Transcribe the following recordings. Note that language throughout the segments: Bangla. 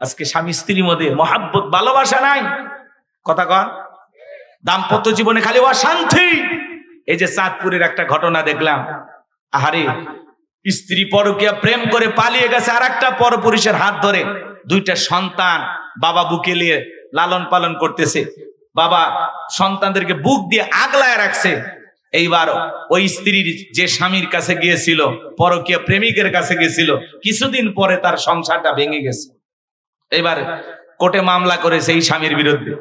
আজকে স্বামী স্ত্রীর মধ্যে মহাব্বত ভালোবাসা নাই। কথা কন, দাম্পত্য জীবনে খালি অশান্তি। এই যে চাঁদপুরের একটা ঘটনা দেখলাম, আহারে স্ত্রী পরকীয়া প্রেম করে পালিয়ে গেছে আর একটা পরপুরুষের হাত ধরে, দুইটা সন্তান বাবা বুকে নিয়ে লালন পালন করতেছে, বাবা সন্তানদেরকে বুক দিয়ে আগলায় রাখছে। এইবার ওই স্ত্রীর যে স্বামীর কাছে গিয়েছিল, পরকীয়া প্রেমিকের কাছে গিয়েছিল, কিছুদিন পরে তার সংসারটা ভেঙে গেছে। এবার কোর্টে মামলা করেছে এই স্বামীর বিরুদ্ধে।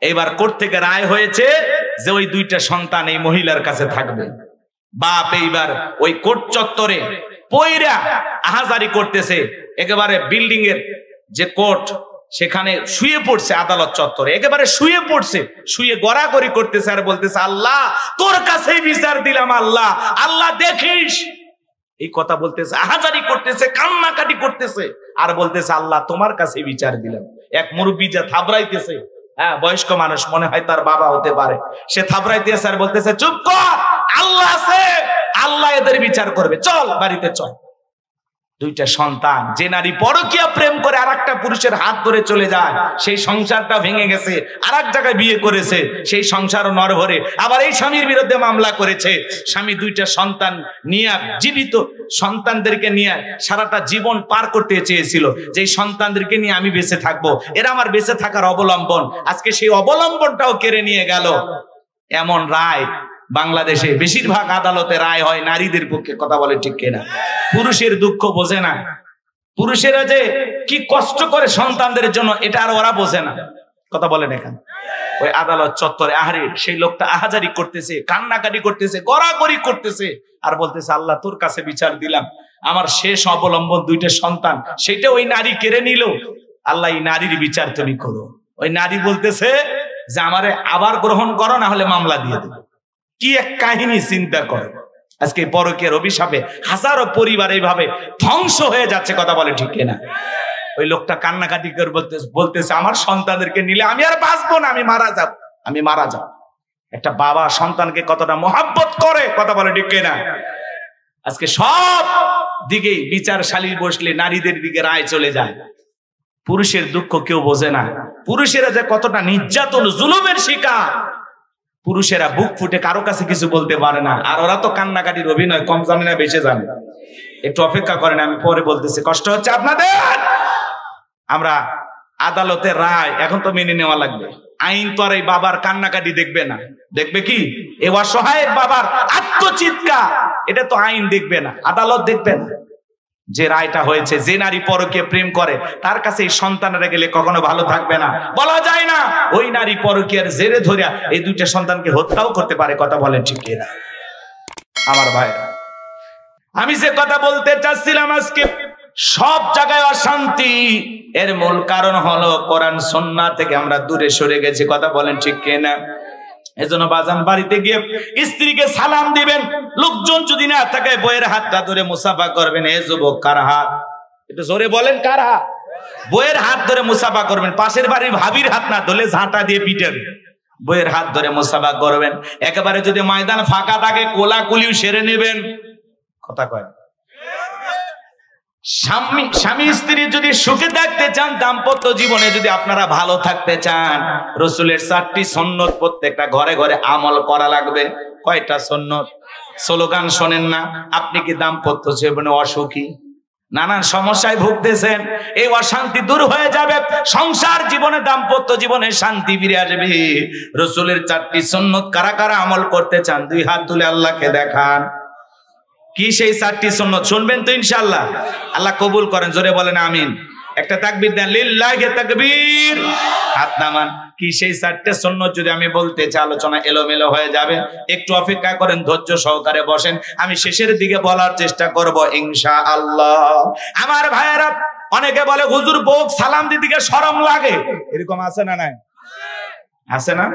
এইবার কোর্ট থেকে রায় হয়েছে যে ওই দুইটা সন্তান এই মহিলার কাছে থাকবে। বাপ এইবার ওই কোর্ট চত্বরে পয়রা আহাজারি করতেছে, একেবারে বিল্ডিং এর যে কোর্ট সেখানে শুয়ে পড়ছে, আদালত চত্বরে একেবারে শুয়ে পড়ছে, শুয়ে গড়াগড়ি করতেছে আর বলতেছে, আল্লাহ তোর কাছেই বিচার দিলাম, আল্লাহ আল্লাহ দেখিস। এই কথা বলতেছে, আহাজারি করতেছে, কান্নাকাটি করতেছে আর বলতেছে, আল্লাহ তোমার কাছে বিচার দিলাম। এক মুরব্বী যা থাবড়াইতেছে, হ্যাঁ বয়স্ক মানুষ, মনে হয় তার বাবা হতে পারে, সে থাবড়াইতেছে আর বলতেছে, চুপ কর, আল্লাহ আছে, আল্লাহ এদের বিচার করবে, চল বাড়িতে চল। দুইটা সন্তান, যে নারী পরকীয়া প্রেম করে আর একটা পুরুষের হাত ধরে চলে যায়, সেই সংসারটা ভেঙে গেছে, আর এক জায়গায় বিয়ে করেছে, সেই সংসারও নরভরে। আবার এই স্বামীর বিরুদ্ধে মামলা করেছে। স্বামী দুইটা সন্তান নিয়ে, জীবিত সন্তানদেরকে নিয়ে সারাটা জীবন পার করতে চেয়েছিল, যে সন্তানদেরকে নিয়ে আমি বেঁচে থাকবো, এরা আমার বেঁচে থাকার অবলম্বন। আজকে সেই অবলম্বনটাও কেড়ে নিয়ে গেল। এমন রায় বাংলাদেশে বেশিরভাগ আদালতে রায় হয় নারীদের পক্ষে। কথা বলে ঠিক কিনা? পুরুষের দুঃখ বোঝে না, পুরুষেরা যে কি কষ্ট করে সন্তানদের জন্য, এটা আর ওরা বোঝে না। কথা বলেন এখানে ওই আদালত চত্বরে, আহারে সেই লোকটা আহাজারি করতেছে, কান্নাকাটি করতেছে, গড়াগড়ি করতেছে আর বলতেছে, আল্লাহ তোর কাছে বিচার দিলাম, আমার শেষ অবলম্বন দুইটা সন্তান, সেটা ওই নারী কেড়ে নিল, আল্লাহ এই নারীর বিচার তুমি করো। ওই নারী বলতেছে যে আমারে আবার গ্রহণ করো, না হলে মামলা দিয়ে দেবো। কি এক কাহিনী চিন্তা করো। আজকে পরকীয়ার অভিশাপে হাজারো পরিবার এইভাবে ধ্বংস হয়ে যাচ্ছে। কথা বলে ঠিক কিনা? ওই লোকটা কান্নাকাটি করে বলতেছে, আমার সন্তানদেরকে নিলে আমি আর বাঁচবো না, আমি মারা যাব, আমি মারা যাব। একটা বাবা সন্তানকে কতটা মহাব্বত করে। কথা বলে ঠিক কিনা? আজকে সব দিকে বিচারশালী বসলে নারীদের দিকে রায় চলে যায়। পুরুষের দুঃখ কেউ বোঝে না। পুরুষেরা যে কতটা নির্যাতন জুলুমের শিকার, পুরুষেরা বুক ফুটে কারো কাছে কিছু বলতে পারে না। আর ওরা তো কান্নাকাটির অভিনয় কম জানে না, বেশি জানে। একটু অপেক্ষা করেন, আমি পরে বলতেছি। কষ্ট হচ্ছে আপনাদের? আমরা আদালতের রায় এখন তো মেনে নেওয়া লাগবে। আইন তো আর এই বাবার কান্নাকাটি দেখবে না, দেখবে কি এই অসহায় বাবার আত্মচিৎকার, এটা তো আইন দেখবে না, আদালত দেখবে না। যে রায়টা হয়েছে, যে নারী পরকীয়া প্রেম করে তার কাছে এই সন্তানেরা গেলে কখনো ভালো থাকবে না, বলা যায় না। ওই নারী পরকীয়ার জেরে ধরে এই দুইটা সন্তানকে হত্যাও করতে পারে। কথা বলেন ঠিক কিনা? আমার ভাইরা, আমি যে কথা বলতে চাচ্ছিলাম, আজকে সব জায়গায় অশান্তি, এর মূল কারণ হলো কোরআন সুন্নাহ থেকে আমরা দূরে সরে গেছি। কথা বলেন ঠিক কিনা? এজন্য বাজান বাড়িতে গিয়ে স্ত্রীকে সালাম দিবেন, লোকজন যদি না থাকে বইয়ের হাতটা ধরে মুসাফা করবেন। এ যুবক, কার হাত? একটু জোরে বলেন, কার হাত? বইয়ের হাত ধরে মুসাফা করবেন। পাশের বাড়ির ভাবির হাত না ধরলে ঝাঁটা দিয়ে পিটাবেন। বইয়ের হাত ধরে মুসাফা করবেন। একেবারে যদি ময়দান ফাঁকা থাকে কোলাকুলিও সেরে নেবেন। কথা কয়, স্বামী স্ত্রী যদি সুখে থাকতে চান, দাম্পত্য জীবনে যদি আপনারা ভালো থাকতে চান, রসুলের 4টি সুন্নত প্রত্যেকটা ঘরে ঘরে আমল করা লাগবে। কয়টা সুন্নত? স্লোগান শোনেন না? আপনি কি দাম্পত্য জীবনে অসুখী, নানান সমস্যায় ভুগতেছেন? এই অশান্তি দূর হয়ে যাবে, সংসার জীবনে দাম্পত্য জীবনে শান্তি ফিরে আসবে। রসুলের 4টি সুন্নত কারা কারা আমল করতে চান? 2 হাত তুলে আল্লাহকে দেখান। কি সেই 4টি সুন্নত? শুনবেন তো ইনশাআল্লাহ? আল্লাহ কবুল করেন, জোরে বলেন আমিন। একটা তাকবীর দেন, লিল্লাহি তাকবীর। হাত নামান। কি সেই 4টে সুন্নত যদি আমি বলতে চাই, আলোচনা এলোমেলো হয়ে যাবে। একটু অপেক্ষা করেন, ধৈর্য সহকারে বসেন, আমি শেষের দিকে বলার চেষ্টা করব ইনশাআল্লাহ। আমার ভাইয়েরা, অনেকে বলে হুজুর বউ সালাম দিদিকে শরম লাগে, এরকম আছে না? নাই আছে না?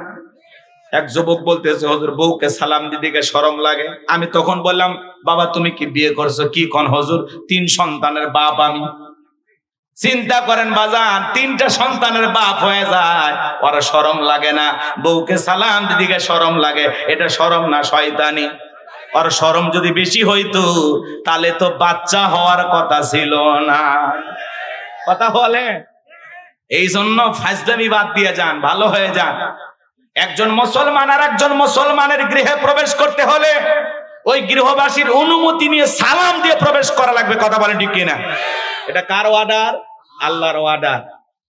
এক যুবক বলতেছে, হুজুর বউকে সালাম দিদিকে শরম লাগে। আমি তখন বললাম, বাবা তুমি কি বিয়ে করছো? কি কোন হুজুর? 3 সন্তানের বাপ আমি। চিন্তা করেন বাজান, 3টা সন্তানের বাপ হয়ে যায়, ওরা শরম লাগে না? বউকে সালাম দিদিকে শরম লাগে, এটা শরম না শয়তানি? আর শরম যদি বেশি হইতো তাহলে তো বাচ্চা হওয়ার কথা ছিল না। কথা বলে এই জন্য ফাজলামি বাদ দিয়ে যান, ভালো হয়ে যান। একজন মুসলমান আর একজন মুসলমানের গৃহে প্রবেশ করতে হলে ওই গৃহবাসীর অনুমতি নিয়ে সালাম দিয়ে প্রবেশ করা লাগবে। কথা বলেন ঠিক কিনা? এটা কার অর্ডার? আল্লাহর অর্ডার।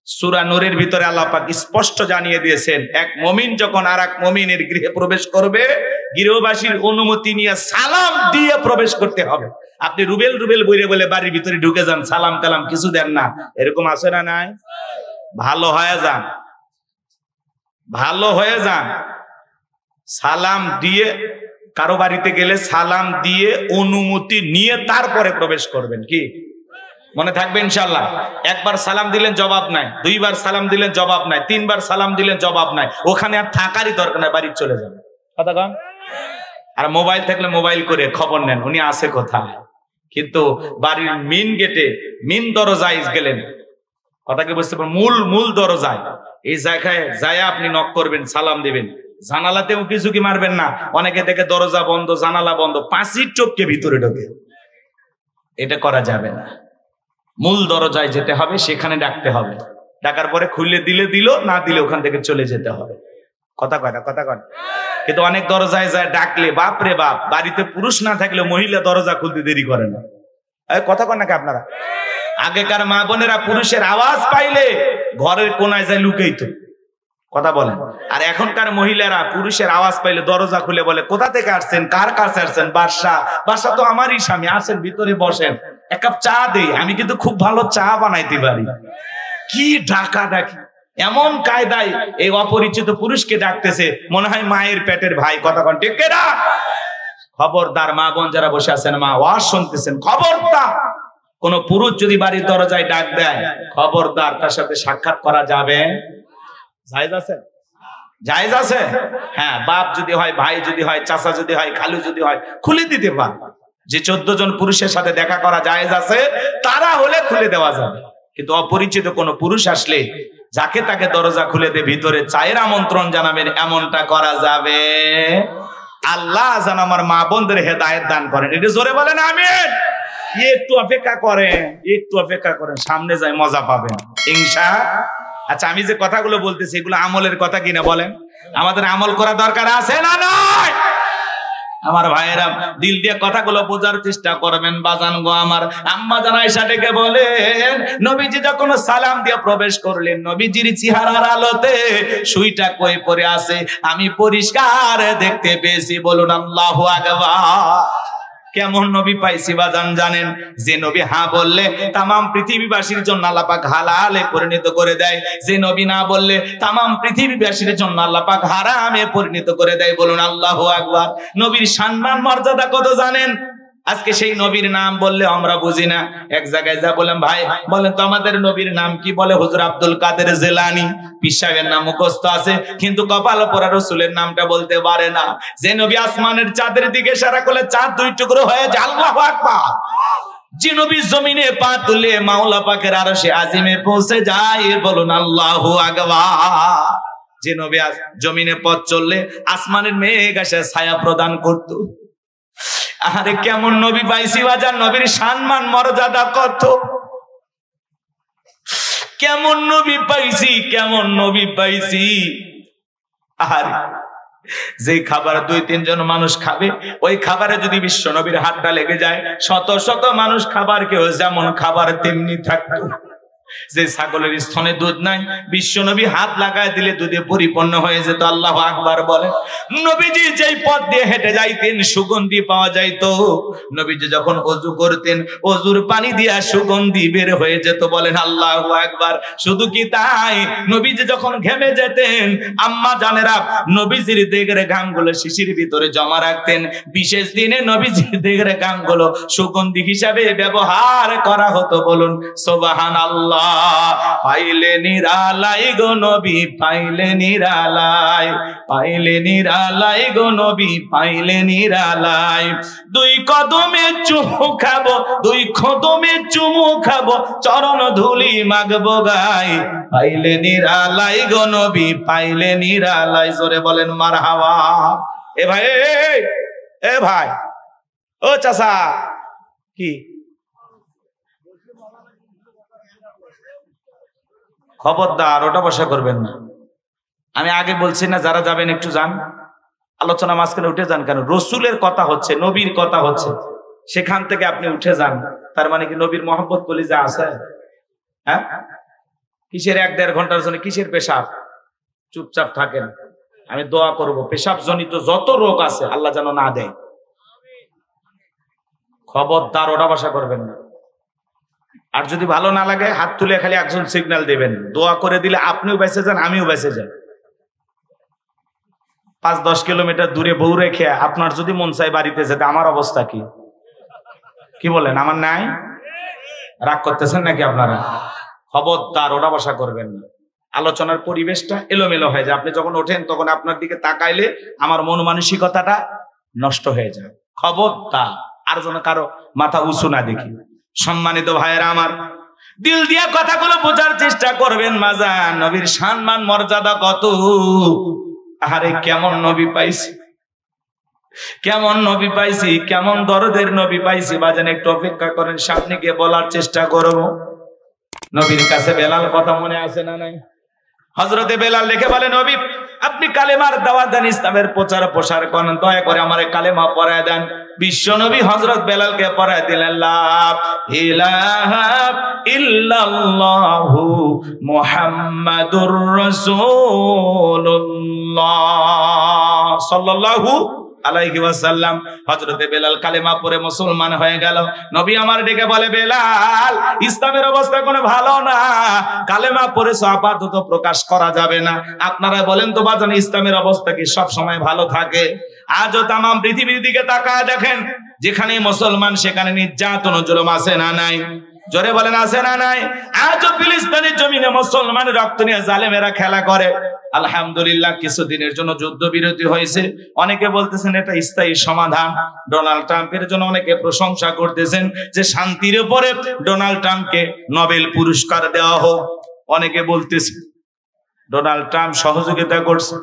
সূরা নূরের ভিতরে আল্লাহ পাক স্পষ্ট জানিয়ে দিয়েছেন, এক মুমিন যখন আরেক মুমিনের গৃহে প্রবেশ করবে, গৃহবাসীর অনুমতি নিয়ে সালাম দিয়ে প্রবেশ করতে হবে। আপনি রুবেল রুবেল বইরে বলে বাড়ির ভিতরে ঢুকে যান, সালাম কালাম কিছু দেন না, এরকম আছে না নাই? ভালো হয়ে যান, ভালো হয়ে যান। সালাম দিয়ে কারো বাড়িতে গেলে সালাম দিয়ে অনুমতি নিয়ে তারপরে প্রবেশ করবেন। কি মনে থাকবে ইনশাআল্লাহ? একবার সালাম দিলেন জবাব নাই, দুইবার সালাম দিলেন জবাব নাই, তিনবার সালাম দিলেন জবাব নাই, ওখানে আর থাকারই দরকার নাই, বাড়ি চলে যাবেন। কথা কন। আর মোবাইল থাকলে মোবাইল করে খবর নেন উনি আছে কোথায়। কিন্তু বাড়ির মেন গেটে মেন দরজায় গেলেন, কথা কি বুঝতে পারেন? মূল দরজায়, এই জায়গায় যায় আপনি নক করবেন, সালাম দিবেন। জানালাতেও কিছু কি মারবেন না। অনেকে দেখে দরজা বন্ধ, জানালা বন্ধ, পাঁচির টপকে ভিতরে ঢোকে। এটা করা যাবে না। মূল দরজায় যেতে হবে, সেখানে ডাকতে হবে। ডাকার পরে খুলে দিলে দিল, না দিলে ওখান থেকে চলে যেতে হবে। কথা কয় না? কথা কয়। কিন্তু অনেক দরজায় যায় ডাকলে বাপরে বাপ, বাড়িতে পুরুষ না থাকলে মহিলা দরজা খুলতে দেরি করে না। কথা কয় নাকি আপনারা? আগেকার মা বোনেরা পুরুষের আওয়াজ পাইলে ঘরের কোনায় যায় লুকাইতো। কথা বলেন। আর এখনকার মহিলারা পুরুষের আওয়াজ পাইলে দরজা খুলে বলে, কোথা থেকে আসছেন, কার কাছে আসছেন? বাসা তো আমারই স্বামী, আসেন ভিতরে বসেন, এক কাপ চা দেই, আমি কিন্তু খুব ভালো চা বানাইতে পারি। কি ডাকা ডাকি, এমন কায়দায় এই অপরিচিত পুরুষকে ডাকতেছে, মনে হয় মায়ের পেটের ভাই। কথা কন ঠিক না? খবরদার মা বোন যারা বসে আছেন, মা ওয়াজ শুনতেছেন, খবরদার কোন পুরুষ যদি বাড়ির দরজায় ডাক দেয়, খবরদার তার সাথে সাক্ষাৎ করা যাবে? জায়েজ আছে? জায়েজ আছে? হ্যাঁ, বাপ যদি হয়, ভাই যদি হয়, চাচা যদি হয়, খালু যদি হয়, খুলে দিতে পারে। যে 14 জন পুরুষের সাথে দেখা করা জায়েজ আছে, তারা হলে খুলে দেওয়া যাবে। কিন্তু অপরিচিত কোন পুরুষ আসলে যাকে তাকে দরজা খুলে দিয়ে ভিতরে চায়ের আমন্ত্রণ জানাবেন, এমনটা করা যাবে? আল্লাহ যেন আমার মা বোনদের হেদায়েত দান করেন। এটা জোরে বলেন আমিন। একটু অপেক্ষা করেন, একটু অপেক্ষা করেন, সামনে যাই মজা পাবেন ইনশাআল্লাহ। আচ্ছা, আমি যে কথাগুলো বলতেছি এগুলো আমলের কথা কিনা বলেন? আমাদের আমল করা দরকার আছে না নয়? আমার ভাইয়েরা দিল দিয়ে কথাগুলো বোঝার চেষ্টা করবেন। বাজান গো আমার, আম্মা জান আয়েশা ডেকে বলেন, নবীজি যখন সালাম দিয়ে প্রবেশ করলেন, নবীজির চেহারার আলোতে সুইটা কই পড়ে আছে আমি পরিষ্কার দেখতে পেয়েছি। বলুন আল্লাহু আকবার। কেমন নবী পাইছি বাজান জানেন? যে নবী হ্যাঁ বললে তামাম পৃথিবীবাসীর জন্য আল্লাহ পাক হালালে পরিণত করে দেয়, যে নবী না বললে তামাম পৃথিবীবাসীর জন্য আল্লাহ পাক হারামে পরিণত করে দেয়। বলুন আল্লাহু আকবার। নবীর সম্মান মর্যাদা কত জানেন? আজকে সেই নবীর নাম বললে আমরা বুঝি না। এক জায়গায় যা বললাম, ভাই বলেন তো আমাদের নবীর নাম কি? বলে হুজুর আব্দুল কাদের জিলানী। পীর সাহেবের নাম মুখস্থ আছে, কিন্তু কপাল পরা রাসূলের নামটা বলতে পারে না। যে নবী আসমানের চাঁদের দিকে ইশারা করলে চাঁদ দুই টুকরো হয়ে যায়, আল্লাহু আকবার। যে নবী জমিনে পা তুলে মাওলা পাকের আরশে আজিমে পৌঁছে যায়, বলুন আল্লাহু আকবার। যে নবী জমিনে পথ চললে আসমানের মেঘ এসে ছায়া প্রদান করত। আরে কেমন নবী পাইছি বাজার, নবীর সম্মান মর্যাদা কত, কেমন নবী পাইছি, কেমন নবী পাইছি। আরে যে খাবার 2-3 জন মানুষ খাবে, ওই খাবারে যদি বিশ্ব নবীর হাতটা লেগে যায়, শত শত মানুষ খাবার কেউ যেমন খাবার তেমনি থাকতো। যে ছাগলের স্তনে দুধ নাই, বিশ্ব নবী হাত লাগায় দিলে দুধে পরিপূর্ণ হয়ে যেত। আল্লাহু আকবার বলে। নবীজি যেই পথ দিয়ে হেঁটে যাইতেন সুগন্ধি পাওয়া যাইতো। নবীজি যখন ওযু করতেন, ওযুর পানি দিয়া সুগন্ধি বের হয়ে যেত। বলেন আল্লাহু আকবার। শুধু কি তাই, নবীজি যখন ঘেমে যেতেন, আম্মা জানেরা নবীজির দেগের ঘামগুলো শিশির ভিতরে জমা রাখতেন। বিশেষ দিনে নবীজির দেগের ঘামগুলো সুগন্ধি হিসাবে ব্যবহার করা হতো। বলুন সুবহানাল্লাহ। পাইলে নিরালাই গো নবী, পাইলে নিরালাই, পাইলে নিরালাই গো নবী, পাইলে নিরালাই। 2 কদমে চুমু খাবো, 2 কদমে চুমু খাবো, চরণ ধুলি মাগবো গাই। পাইলে নিরালাই গো নবী, পাইলে নিরালাই। জোরে বলেন মারহাবা। এ ভাই, এ ভাই, ও চাচা, কি খবরদার ওটা বসা করবেন না। আমি আগে বলছি না, যারা যাবেন একটু যান, আলোচনা মাঝখানে উঠে যান। কেন? রসুলের কথা হচ্ছে, নবীর কথা হচ্ছে, সেখান থেকে আপনি উঠে যান। তার মানে কি নবীর মহব্বত কলিজা আছে? হ্যাঁ, কিসের 1-1.5 ঘন্টার জন্য কিসের পেশাব? চুপচাপ থাকেন, আমি দোয়া করব পেশাব জনিত যত রোগ আছে আল্লাহ যেন না দেয়। খবরদার ওটা বসা করবেন না। আর যদি ভালো না লাগে হাত তুলে খালি একজন সিগন্যাল দেবেন, দোয়া করে দিলে আপনিও বেঁচে যান, আমিও বেঁচে যাই। 5-10 কিলোমিটার দূরে বউ রেখে আপনার যদি মন চায় বাড়িতে যেতে, আমার অবস্থা কি? কি বলেন? আমার নাই? রাগ করতেছেন নাকি আপনারা? খবরদার ওটা বসা করবেন না। আলোচনার পরিবেশটা এলোমেলো হয়ে যায়। আপনি যখন ওঠেন তখন আপনার দিকে তাকাইলে আমার মন মানসিকতাটা নষ্ট হয়ে যায়। খবরদার আর যেন কারো মাথা উঁচু না দেখি। সম্মানিত ভাইয়েরা আমার, দিল দিয়া কথাগুলো বোঝার চেষ্টা করবেন। মাজান নবীর সম্মান মর্যাদা কত! আরে কেমন নবী পাইছি, কেমন নবী পাইছি, কেমন দরদের নবী পাইছি। বাজান একটু অপেক্ষা করেন, সামনে গিয়ে বলার চেষ্টা করব। নবীর কাছে বেলাল কথা মনে আছে না নাই? হযরতে বেলাল লিখে বলে, নবী আপনি কালেমার দাওয়াত দেন, ইসলামের প্রচার প্রসার করেন, দয়া করে আমারে কালেমা পড়ায় দেন। বিশ্ব নবী হযরত বেলালকে পড়ায় দিলেন, লা ইলাহা ইল্লাল্লাহু মুহাম্মাদুর রাসূলুল্লাহ সাল্লাল্লাহু আলাইহি ওয়াসাল্লাম। হযরতে বেলাল কালেমা পড়ে মুসলমান হয়ে গেল। নবী আমার ডেকে বলে, বেলাল ইসলামের অবস্থা কোনো ভালো না, কালেমা পড়েছো আপাতত প্রকাশ করা যাবে না। আপনারা বলেন তো বাজান, ইসলামের অবস্থা কি সব সময় ভালো থাকে? আজও তাম পৃথিবীর দিকে তাকায় দেখেন, যেখানে মুসলমান সেখানে নির্যাতন জুলুম আছে না নাই? জোরে বলেন আছে না নাই? আজও ফিলিস্তিনের জমিনে মুসলমান রক্ত নিয়ে জালেমেরা খেলা করে। আলহামদুলিল্লাহ কিছুদিনের জন্য যুদ্ধবিরতি হয়েছে। অনেকে বলতেছেন এটা স্থায়ী সমাধান। ডোনাল্ড ট্রাম্পের জন্য অনেকে প্রশংসা করতেছেন যে শান্তির উপরে ডোনাল্ড ট্রাম্পকে নোবেল পুরস্কার দেওয়া হোক। অনেকে বলতেছে ডোনাল্ড ট্রাম্প সহযোগিতা করছে।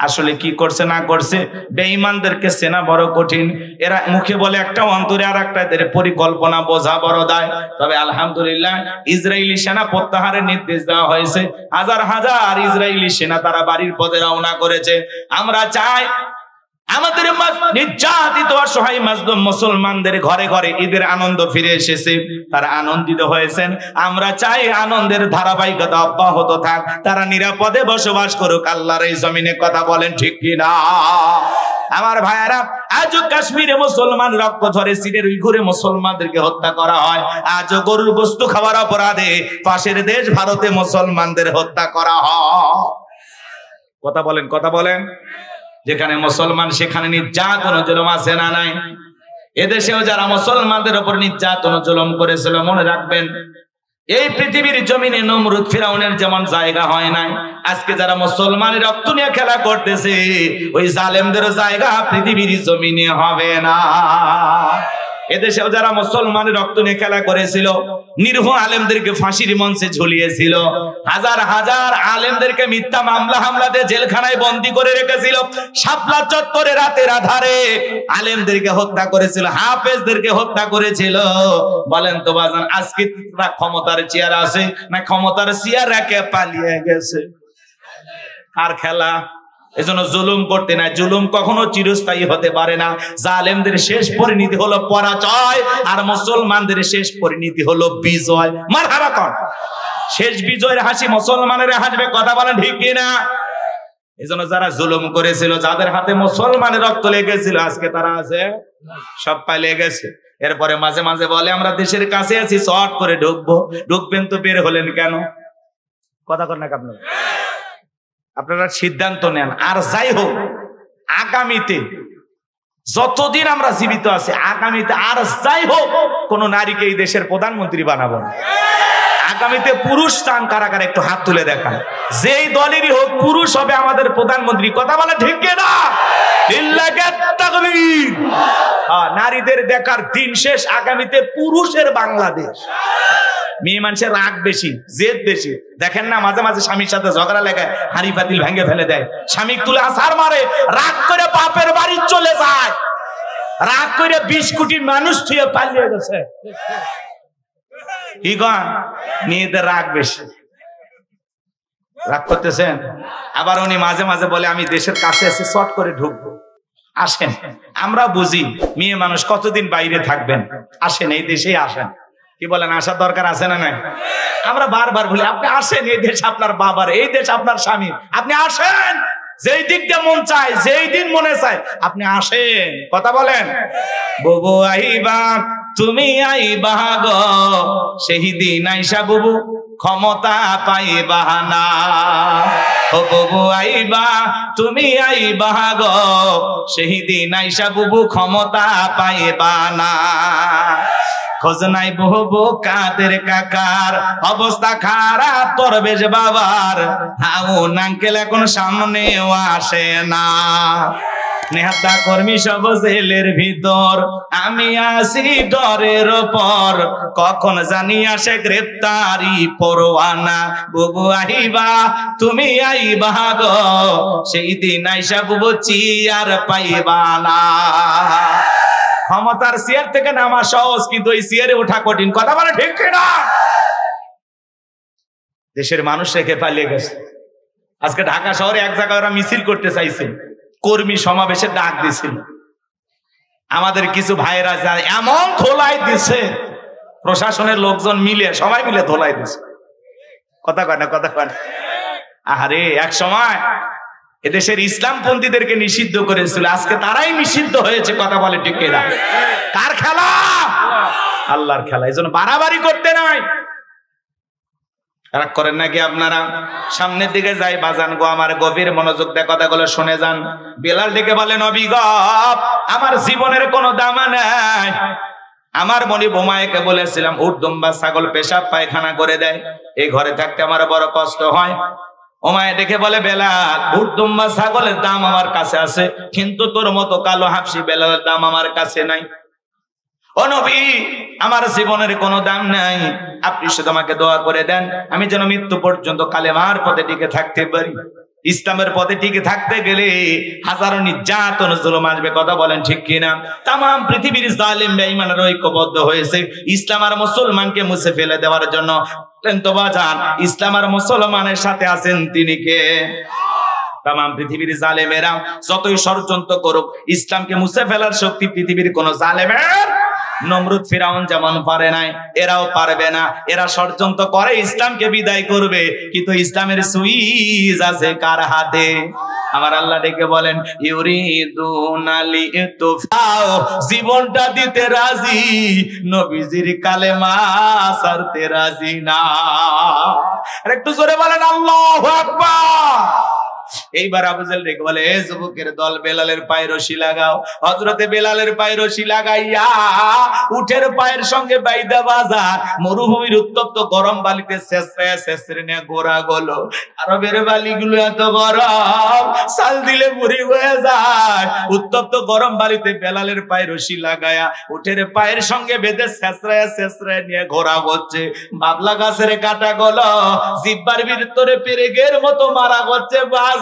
আসলে কি করছে না করছে বেঈমানদেরকে চেনা বড় কঠিন। এরা মুখে বলে একটা, অন্তরে আর একটা, এদের পরিকল্পনা বোঝা বড় দায়। তবে আলহামদুলিল্লাহ ইসরায়েলি সেনা প্রত্যাহারের নির্দেশ দেওয়া হয়েছে। হাজার হাজার ইসরায়েলি সেনা তারা বাড়ির পথে রওনা করেছে। আমরা চাই আমাদের নির্যাতিত অসহায় মাজলুম মুসলমানদের ঘরে ঘরে ঈদের আনন্দ ফিরে এসেছে, তারা আনন্দিত হয়েছেন। আমরা চাই আনন্দের ধারাবাহিকতা অব্যাহত থাক, তারা নিরাপদে বসবাস করুক আল্লাহর এই জমিনে। কথা বলেন ঠিক কিনা? আমার ভাইয়েরা, আজও কাশ্মীরে মুসলমান রক্ত ঝরে, সিলের উইঘুরে মুসলমানদেরকে হত্যা করা হয়। আজও গরুর গোশত খাওয়ার অপরাধে পাশের দেশ ভারতে মুসলমানদের হত্যা করা হয়। কথা বলেন, কথা বলেন। যেখানে মুসলমান সেখানে নির্যাতন জুলুম আছে না নাই? এদেশেও যারা মুসলমানদের উপর নির্যাতন জুলুম করেছিল, মনে রাখবেন এই পৃথিবীর জমিনে নমরুদ ফিরাউনের যেমন জায়গা হয় নাই, আজকে যারা মুসলমানের রক্ত নিয়ে খেলা করতেছে ওই জালেমদের জায়গা পৃথিবীর জমিনে হবে না। এদেশেও যারা মুসলমানের রক্ত নিয়ে খেলা করেছিল, নিরীহ আলেমদেরকে ফাঁসির মঞ্চে ঝুলিয়েছিল, হাজার হাজার আলেমদেরকে মিথ্যা মামলা হামলাতে জেলখানায় বন্দী করে রেখেছিল, শাপলা চত্বরে রাতের আধারে আলেমদেরকে হত্যা করেছিল, হাফেজদেরকে হত্যা করেছিল। বলেন তো বাজান, আজকে তারা ক্ষমতার চেয়ার আছে না ক্ষমতার চেয়ার রেখে পালিয়ে গেছে? আর খেলা এজন্য জুলুম করতে নাই। জুলুম কখনো চিরস্থায়ী হতে পারে না। জালেমদের শেষ পরিণতি হলো পরাজয়, আর মুসলমানদের শেষ পরিণতি হলো বিজয়। মারহাবা কর। শেষ বিজয়ের হাসি মুসলমানের হাসবে। কথা বলেন ঠিক কিনা? এজন্য যারা জুলুম করেছিল, যাদের হাতে মুসলমানের রক্ত লেগেছিল, আজকে তারা আছে সব পালিয়ে গেছে। এরপরে মাঝে মাঝে বলে আমরা দেশের কাছে আছি, শর্ট করে ঢুকবো। ঢুকবেন তো বের হলেন কেন? কথা কর না আপনারা, আপনারা সিদ্ধান্ত নেন। আর যাই হোক, আগামীতে যতদিন আমরা জীবিত আছি, আগামীতে আর যাই হোক কোন নারীকে এই দেশের প্রধানমন্ত্রী বানাবো না। আগামীতে পুরুষ চান কারা কারা? একটু হাত তুলে দেখান। যেই দলেরই হোক পুরুষ হবে আমাদের প্রধানমন্ত্রী। কথা বলে ঠিক না? নারীদের দেখার দিন শেষ। আগামীতে পুরুষের বাংলাদেশ। মেয়ে মানুষের রাগ বেশি, জেদ বেশি। দেখেন না মাঝে মাঝে স্বামীর সাথে ঝগড়া লেগে হাঁড়ি পাতিল ভেঙে ফেলে দেয়, স্বামী তুলে আছাড় মারে, রাগ করে বাপের বাড়ি চলে যায়, রাগ করে 20 কোটি মানুষ থুয়ে পালিয়ে গেছে। কি গান? মেয়েদের রাগ বেশি। রাগ করতেছেন? আবার উনি মাঝে মাঝে বলে আমি দেশের কাছে এসে শর্ট করে ঢুকবো। আসেন, আমরা বুঝি মেয়ে মানুষ কতদিন বাইরে থাকবেন, আসেন এই দেশেই আসেন। কি বলেন, আসার দরকার আছে না নাই? আমরা বারবার বলি আপনি আসেন, এই দেশ আপনার বাবার, এই দেশ আপনার স্বামী, আপনি আসেন, যেই দিক দিয়ে মন চায়, যেই দিন মনে চায় আপনি আসেন। কথা বলেন। বুবু আইবা তুমি আইবা গো, সেই দিন আইসা বুবু ক্ষমতা পাইবা না। ও বুবু আইবা তুমি আইবা গো, সেই দিন আইসা বুবু ক্ষমতা পাইবা না। খোঁজ নাই বহু কাদের কাকার, অবস্থা খারাপ তোর বেশ বাবার, হাউন আঙ্কেল এখন সামনেও আসে না। নেতা কর্মী সব জেলের ভিতর, আমি আসি ডরের ওপর, কখন জানি আসে গ্রেপ্তারি পরোয়ানা। বুবু আইবা তুমি আইবা গো, সেই দিন আইসা বুবু চিয়ার পাইবা না। ক্ষমতার চেয়ার থেকে নামা সহজ, কিন্তু ওই চেয়ারে ওঠা কঠিন। কথা বলে ঠিক কিনা? দেশের মানুষ রেখে পালিয়ে গেছে। আজকে ঢাকা শহরে এক জায়গায় ওরা মিছিল করতে চাইছে, কর্মী সমাবেশে ডাক দিছিল। আমাদের কিছু ভাইরা এমন ধোলাই দিছে, প্রশাসনের লোকজন মিলে সবাই মিলে ধোলাই দিছে। কথা কয় না? কথা কয় না? আরে এক সময় এদেশের ইসলামপন্থীদেরকে নিষিদ্ধ করেছিল, আজকে তারাই নিষিদ্ধ হয়েছে। কথা বলে ঠিক কিনা? কার খেলা? আল্লাহর খেলা। এই জন্য বাড়াবাড়ি করতে নাই। রাগ করেন নাকি আপনারা? সামনের দিকে যাই বাজান গো, আমার গভীর মনোযোগ দিয়ে কথাগুলো শুনে যান। বেলাল ডেকে বলে নবী গো, আমার জীবনের কোনো দাম নাই। আমার মনি বোমায়কে বলেছিলাম উট দুম্বা ছাগল পেশাব পায়খানা করে দেয়, এই ঘরে থাকতে আমার বড় কষ্ট হয়। ওমায় দেখে বলে বেলাল, উট দুম্বা ছাগলের দাম আমার কাছে আছে, কিন্তু তোর মতো কালো হাফসি বেলালের দাম আমার কাছে নাই। ও নবী, আমার জীবনের কোনো দাম নাই, আপনি শুধু আমাকে দোয়া করে দেন, আমি যেন মৃত্যু পর্যন্ত কালেমার পথে টিকে থাকতে পারি। ইসলামের পথে টিকে থাকতে গেলে হাজারো নির্যাতন জুলুম আসবে। কথা বলেন ঠিক কিনা? তাম পৃথিবীর জালিম বেঈমানরা ঐক্যবদ্ধ হয়েছে ইসলাম আর মুসলমানকে মুছে ফেলে দেওয়ার জন্য। তো বাজান, ইসলাম আর মুসলমানের সাথে আছেন তিনি কে? তাম পৃথিবীর জালেমেরা যতই ষড়যন্ত্র করুক, ইসলামকে মুছে ফেলার শক্তি পৃথিবীর কোন জালেমের, নমরুদ ফিরাউন যেমন পারে নাই, এরাও পারবে না। এরা ষড়যন্ত্র করে ইসলামকে বিদায় করবে, কিন্তু ইসলামের সুইচ আছে কার হাতে? আমার আল্লাহ ডেকে বলেন ইউরিদুনা লিতুফাও, জীবনটা দিতে রাজি, নবীজির কালেমা ছাড়তে রাজি না। আর একটু জোরে বলেন আল্লাহু আকবার। এইবার আবু জেহেল ডেকে বলে, এ যুবকের দল, বেলালের পায়ে রশি লাগাও। হযরতে বেলালের পায়ে রশি লাগাইয়া উটের পায়ের সঙ্গে বাইদা বাজার মরুভূমির উত্তপ্ত গরম বালিতে শেষরে নিয়ে গোড়া গলো। আরবের বালিগুলো এত গরম, সাল দিলে বুড়ি হয়ে যায়। উত্তপ্ত গরম বালিতে বেলালের পায়ে রশি লাগায়া উটের পায়ের সঙ্গে বেঁধে শেষরায় নিয়ে ঘোরা হচ্ছে। বাবলা গাছের কাটা গলো জিব্বার ভিতরে পেরেকের মতো মারা হচ্ছে বাজার।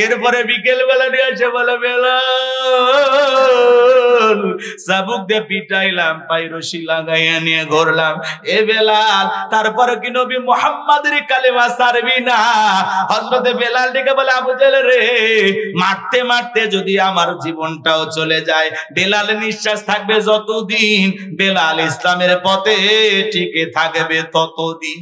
এরপরে বিকেল বেলা নিয়ে এসে বলে, বেলাল চাবুক দিয়ে পিটাইলাম, পায়ে রশি লাগাইয়া নিয়ে ঘুরলাম। এ বেলাল, তারপরে কি নবী মুহাম্মাদের কালেমা ছাড়বি না? হযরতে বেলাল ডেকে বলে, আবু জেহেল রে, মারতে মারতে যদি আমার জীবনটাও চলে যায়, বেলাল নিঃশ্বাস থাকবে যতদিন, বেলাল ইসলামের পথে টিকে থাকবে ততদিন।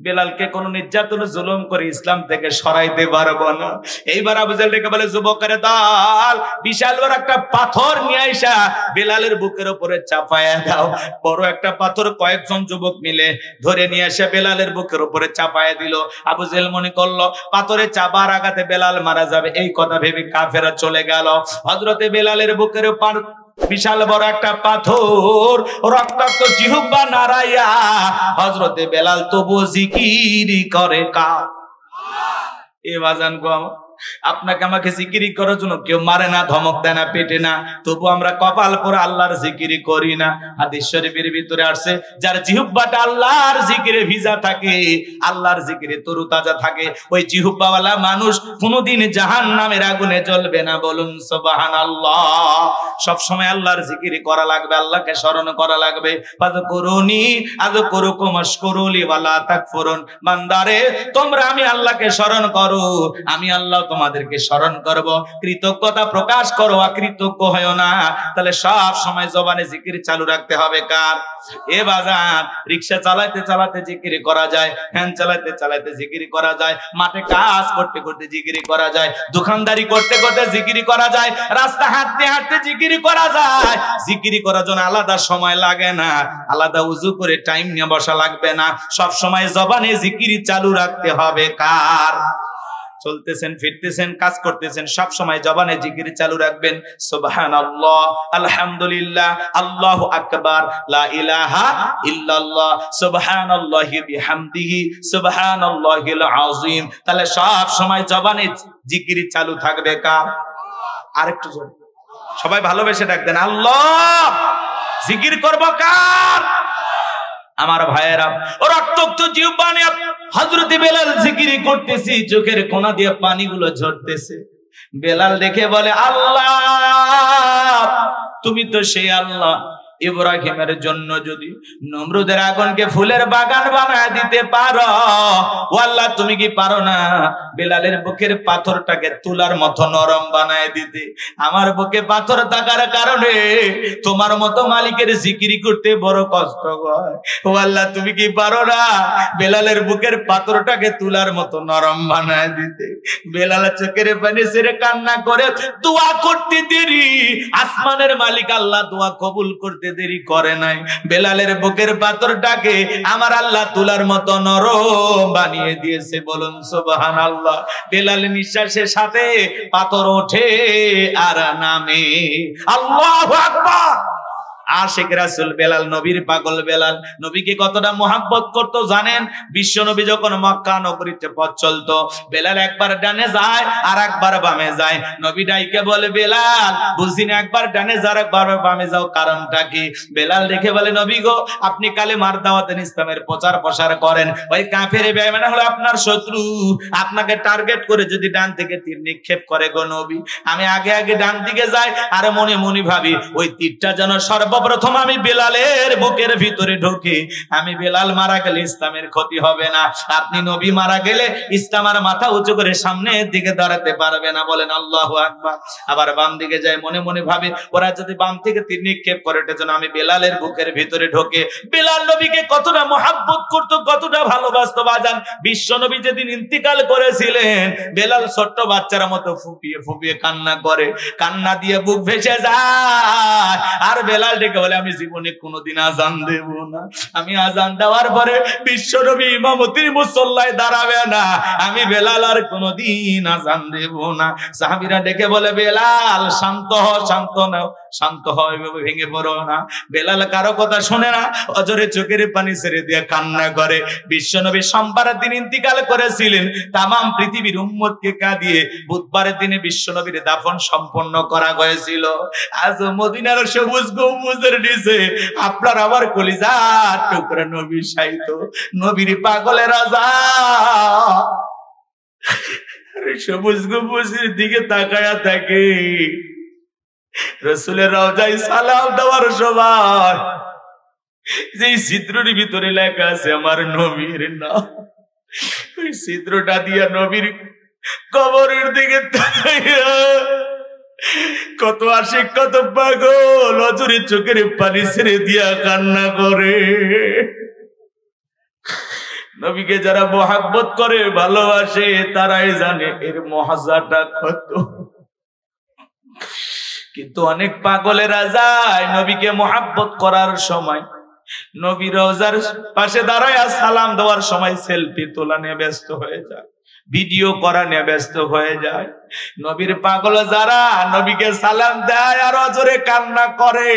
বেলালকে কোন নির্যাতন জুলুম করে ইসলাম থেকে সরাইতে পারবো না। এইবার আবু জেহেল ডেকে বলে, যুবকের দল, বিশাল বড় একটা পাথর নিয়ে আইসা বেলালের বুকের উপরে চাপায়া দাও। বড় একটা পাথর কয়েকজন যুবক মিলে ধরে নিয়ে এসে বেলালের বুকের উপরে চাপায়া দিল। আবু জেহেল মনে করলো পাথরে চাপার আঘাতে বেলাল মারা যাবে, এই কথা ভেবে কাফেররা চলে গেল। হযরতে বেলালের বুকের উপর বিশাল বড় একটা পাথর, রক্তাক্ত জিহ্বা নাড়াইয়া হযরতে বেলাল তবু জিকির করে কা। এ বাজান গো, আপনাকে আমাকে জিকিরি করার জন্য কেউ মারে না, ধমক দেয় না, পেটে না, তবু আমরা কপাল পরে আল্লাহর জিকিরি করি না। হাদিস শরীফের ভিতরে আসছে, যার জিহ্বাটা আল্লাহর জিকিরে ভিজা থাকে, আল্লাহর জিকিরে তরুতাজা থাকে, ওই জিহ্বাওয়ালা মানুষ কোনোদিন জাহান্নামের আগুনে জ্বলবে না। বলুন সুবহানাল্লাহ। সব সময় আল্লাহর জিকিরি করা লাগবে, আল্লাহকে স্মরণ করা লাগবে। ফাযকুরুনি আযকুরুকুম ওয়াশকুরুলি ওয়ালা তাকফুরুন। বান্দারে তোমরা আমি আল্লাহকে স্মরণ করো, আমি আল্লাহ তোমাদেরকে স্মরণ করব। কৃতজ্ঞতা প্রকাশ করো, অকৃতজ্ঞ হয়ো না। তাহলে সব সময় জবানে জিকির চালু রাখতে হবে। কার? এ বাজার রিকশা চালাতে চালাতে জিকির করা যায়, ফ্যান চালাতে চালাতে জিকির করা যায়, মাঠে কাজ করতে করতে জিকির করা যায়, দোকানদারি করতে করতে জিকির করা যায়, রাস্তা হাঁটতে হাঁটতে জিকির করা যায়। জিকির করার জন্য আলাদা সময় লাগে না, আলাদা উজু করে টাইম নিয়ে বসা লাগবে না। সব সময় জবানে জিকির চালু রাখতে হবে। কার? চলতেছেন, ফিরতেছেন, কাজ করতেছেন, সব সময় জবানে জিকির চালু রাখবেন। সুবহানাল্লাহ, আলহামদুলিল্লাহ, আল্লাহু আকবার, লা ইলাহা ইল্লাল্লাহ, সুবহানাল্লাহি বিহামদিহি, সুবহানাল্লাহিল আযীম। তাহলে সব সময় জবানে জিকির চালু থাকবে। কার? আরেকটু জোরে সবাই ভালোবেসে ডাকবেন, আল্লাহ। জিকির করব কার? আমার ভাইয়েরা, ও রক্তাক্ত জিহ্বা নিয়ে হযরত বেলাল জিকির করতেছি, চোখের কোনা দিয়ে পানিগুলো ঝরতেছে। বেলাল দেখে বলে, আল্লাহ তুমি তো সেই আল্লাহ, ইব্রাহিমের জন্য যদি নমরুদের আগুনকে ফুলের বাগান বানায় দিতে পারো, ও আল্লাহ তুমি কি পারো না বেলালের বুকের পাথরটাকে তুলার মতো নরম বানায় দিতে? আমার বুকে পাথর থাকার কারণে তোমার মতো মালিকের জিকির করতে বড় কষ্ট হয়। ও আল্লাহ তুমি কি পারো না বেলালের বুকের পাথরটাকে তুলার মতো নরম বানায় দিতে? বেলাল চোখের পানি ছেড়ে কান্না করে দোয়া করতে দেরি, আসমানের মালিক আল্লাহ দোয়া কবুল করতে দেরি করে নাই। বেলালের বুকের পাথরটাকে আমার আল্লাহ তুলার মতো নরম বানিয়ে দিয়েছে। বলুন সুবহানাল্লাহ। বেলাল নিঃশ্বাসের সাথে পাথর ওঠে আর নামে। আল্লাহু আকবার। আশিক রাসূল বেলাল, নবীর পাগল বেলাল। নবীকে কতটা মোহাব্বত করতো জানেন? বিশ্ব নবী যখন মক্কা নগরীতে পথ চলতো, বেলাল একবার ডানে যায় আর একবার বামে যায়। নবী ডাইকে বলে, বেলাল বুঝিনা, একবার ডানে যাও একবার বামে যাও, কারণটা কি? বেলাল দেখে বলে, নবী গো আপনি কালেমার দাওয়াত ইসলামের প্রচার প্রসার করেন, ওই কাফের বেঈমান হলো আপনার শত্রু, আপনাকে টার্গেট করে যদি ডান থেকে তীর নিক্ষেপ করে গো নবী, আমি আগে আগে ডান দিকে যাই আর মনে মনে ভাবি ওই তীরটা যেন সর্বপ্রথম আমি বেলালের বুকের ভিতরে ঢোকে। আমি বেলাল মারা গেলে ইসলামের ক্ষতি হবে না, আপনি নবী মারা গেলে ইসলাম আর মাথা উঁচু করে সামনের দিকে দাঁড়াতে পারবে না। বলেন আল্লাহু আকবার। আবার বাম দিকে যায়, মনে মনে ভাবে ওরা যদি বাম থেকে তীর নিক্ষেপ করে এটা যেন আমি বেলালের বুকের ভিতরে ঢোকে। বেলাল নবীকে কতটা মহব্বত করতো, কতটা ভালোবাসতো বাজান। বিশ্ব নবী যেদিন ইন্তিকাল করেছিলেন, বেলাল ছোট্ট বাচ্চার মতো ফুপিয়ে ফুপিয়ে কান্না করে, কান্না দিয়ে বুক ভেসে যায়। আর বেলাল ডেকে বলে, আমি জীবনে কোনোদিন আজান দেব না, আমি আজান দেওয়ার পরে বিশ্ব নবী ইমামতির মুসল্লায় দাঁড়াবে না, আমি বেলাল আর কোনোদিন আজান দেব না। সাহাবীরা ডেকে বলে, বেলাল শান্ত হ, শান্ত নাও, শান্ত হয়, ভেঙে পড়ো না। বেলাল কারো কথা শোনে না, অজরে চোখের পানি ছেড়ে দিয়ে কান্না করে। বিশ্বনবী সোমবারের দিন ইন্তিকাল করেছিলেন, তামাম পৃথিবীর উম্মতকে কাঁদিয়ে বুধবারের দিনে বিশ্বনবীর দাফন সম্পন্ন করা হয়েছিল। আজ মদিনার সবুজ গম্বুজের নিচে আপনার আমার কলিজার টুকরা নবী সাইতো, নবীর পাগলের রাজা সবুজ গম্বুজের দিকে তাকায়া থাকে। রাসূলের রওজায় সালাম দেওয়ার সময় যে ছিদ্রের ভিতরে লেখা আছে আমার নবীর নাম, ওই ছিদ্রটা দিয়া নবীর কবরের দিকে তাকাইয়া কত আশিক কত পাগল অজরে চোখের পানি ছেড়ে দিয়া কান্না করে। নবীকে যারা মহব্বত করে ভালোবাসে তারাই জানে এর মহাজাটা কত। কিন্তু অনেক পাগলেরা যায় নবীকে মহব্বত করার সময় নবী রওজার পাশে দাঁড়ায় সালাম দেওয়ার সময় সেলফি তোলা নিয়ে ব্যস্ত হয়ে যায়, ভিডিও করা নিয়ে ব্যস্ত হয়ে যায়। নবীর পাগল যারা নবীকে সালাম দেয় আর অজরে কান্না করে,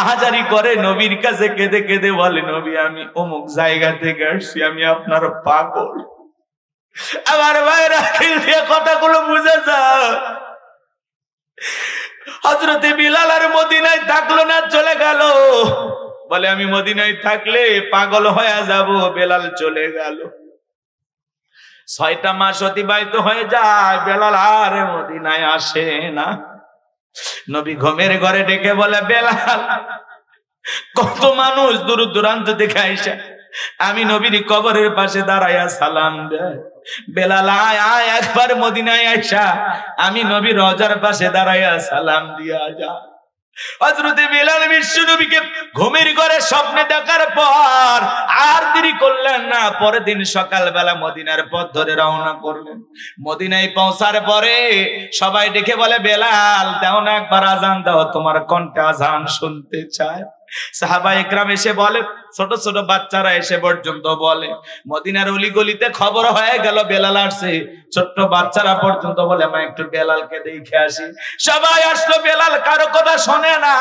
আহাজারি করে, নবীর কাছে কেঁদে কেঁদে বলে, নবী আমি অমুক জায়গা থেকে আসছি, আমি আপনার পাগল, আমার ভাইরা দিল দিয়ে কথাগুলো বুঝে যাও। হযরতে বিলাল আর মদিনায় থাকলো না, চলে গেল। বলে আমি মদিনায় থাকলে পাগল হয়ে যাব। বেলাল চলে গেল। 6টা মাস অতিবাহিত হয়ে যায়, বেলাল আর মদিনায় আসে না। নবী ঘুমের ঘরে ডেকে বলে, বেলাল, কত মানুষ দূর দূরান্ত থেকে আইসা আমি নবীর কবরের পাশে দাঁড়াইয়া সালাম দেয়। বেলাল আয় আয়, একবার মদিনায় আইসা আমি নবীর রওজার পাশে দাঁড়াইয়া সালাম দিয়া যা। হযরতে বেলাল বিশ্ব নবীকে ঘুমের ঘরে স্বপ্নে দেখার পর আর দেরি করলেন না। পরের দিন সকালবেলা মদিনার পথ ধরে রওনা করলেন। মদিনায় পৌঁছার পরে সবাই ডেকে বলে, বেলাল দাও না একবার আজান দাও, তোমার কণ্ঠে আজান শুনতে চায়। সাহাবা একরাম এসে বলে, ছোট ছোট বাচ্চারা এসে পর্যন্ত বলে। মদিনার অলিগলিতে খবর হয়ে গেল বেলাল আসছে। ছোট্ট বাচ্চারা পর্যন্ত বলে, মা একটু বেলালকে দেখে আসি। সবাই আসলো, বেলাল কারো কথা শোনে না,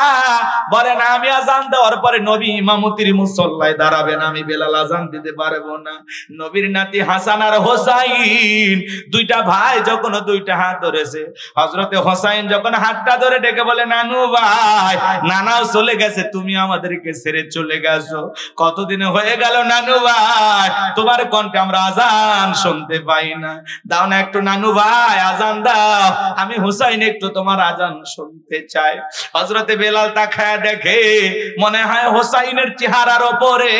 বলে না আমি আজান দেওয়ার পরে নবী ইমামতির মুসল্লায় দাঁড়াবেন, আমি বেলাল আজান দিতে পারবো না। নবীর নাতি হাসান আর হোসাইন দুইটা ভাই যখন দুইটা হাত ধরেছে, হযরতে হোসাইন যখন হাতটা ধরে ডেকে বলে, নানু ভাই, নানাও চলে গেছে, তুমি আমাদেরকে ছেড়ে চলে গেছো, কতদিন হয়ে গেল নানু ভাই, তোমার কণ্ঠে আমরা আজান শুনতে পাই না, দাও না একটু নানু ভাই আজান দাও, আমি হুসাইন একটু তোমার আজান শুনতে চাই। হযরতে বেলাল তাকায়া দেখে, মনে হয় হোসাইনের চেহারার উপরে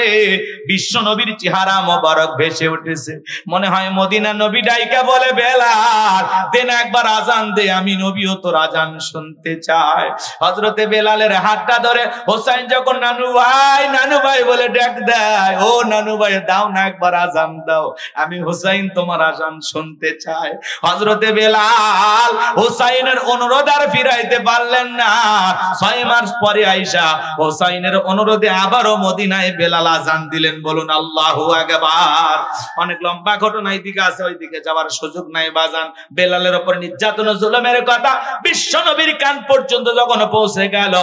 বিশ্ব নবীর চেহারা মোবারক ভেসে উঠেছে। মনে হয় মদিনা নবী ডাইকা বলে, বেলাল দেন একবার আজান দে, আমি নবীও তোর আজান শুনতে চাই। হযরতে বেলালের হাতটা ধরে হোসাইন যখন নানু ভাই বলে ডাক দেয়, ও নানু ভাই দাও না একবার আজান দাও, আমি হোসাইন তোমার আজান শুনতে চাই। হযরতে বেলাল হোসাইনের অনুরোধ আর ফিরাইতে পারলেন না। 6 মাস পরে আয়েশা হোসাইনের অনুরোধে আবারও মদিনায় বেলাল আজান দিলেন। বলুন আল্লাহু আকবার। অনেক লম্বা ঘটনা এইদিকে আছে, ওইদিকে যাওয়ার সুযোগ নাই বাজান। বেলালের উপর নির্যাতন ও জুলুমের কথা বিশ্ব নবীর কান পর্যন্ত যখন পৌঁছে গেল,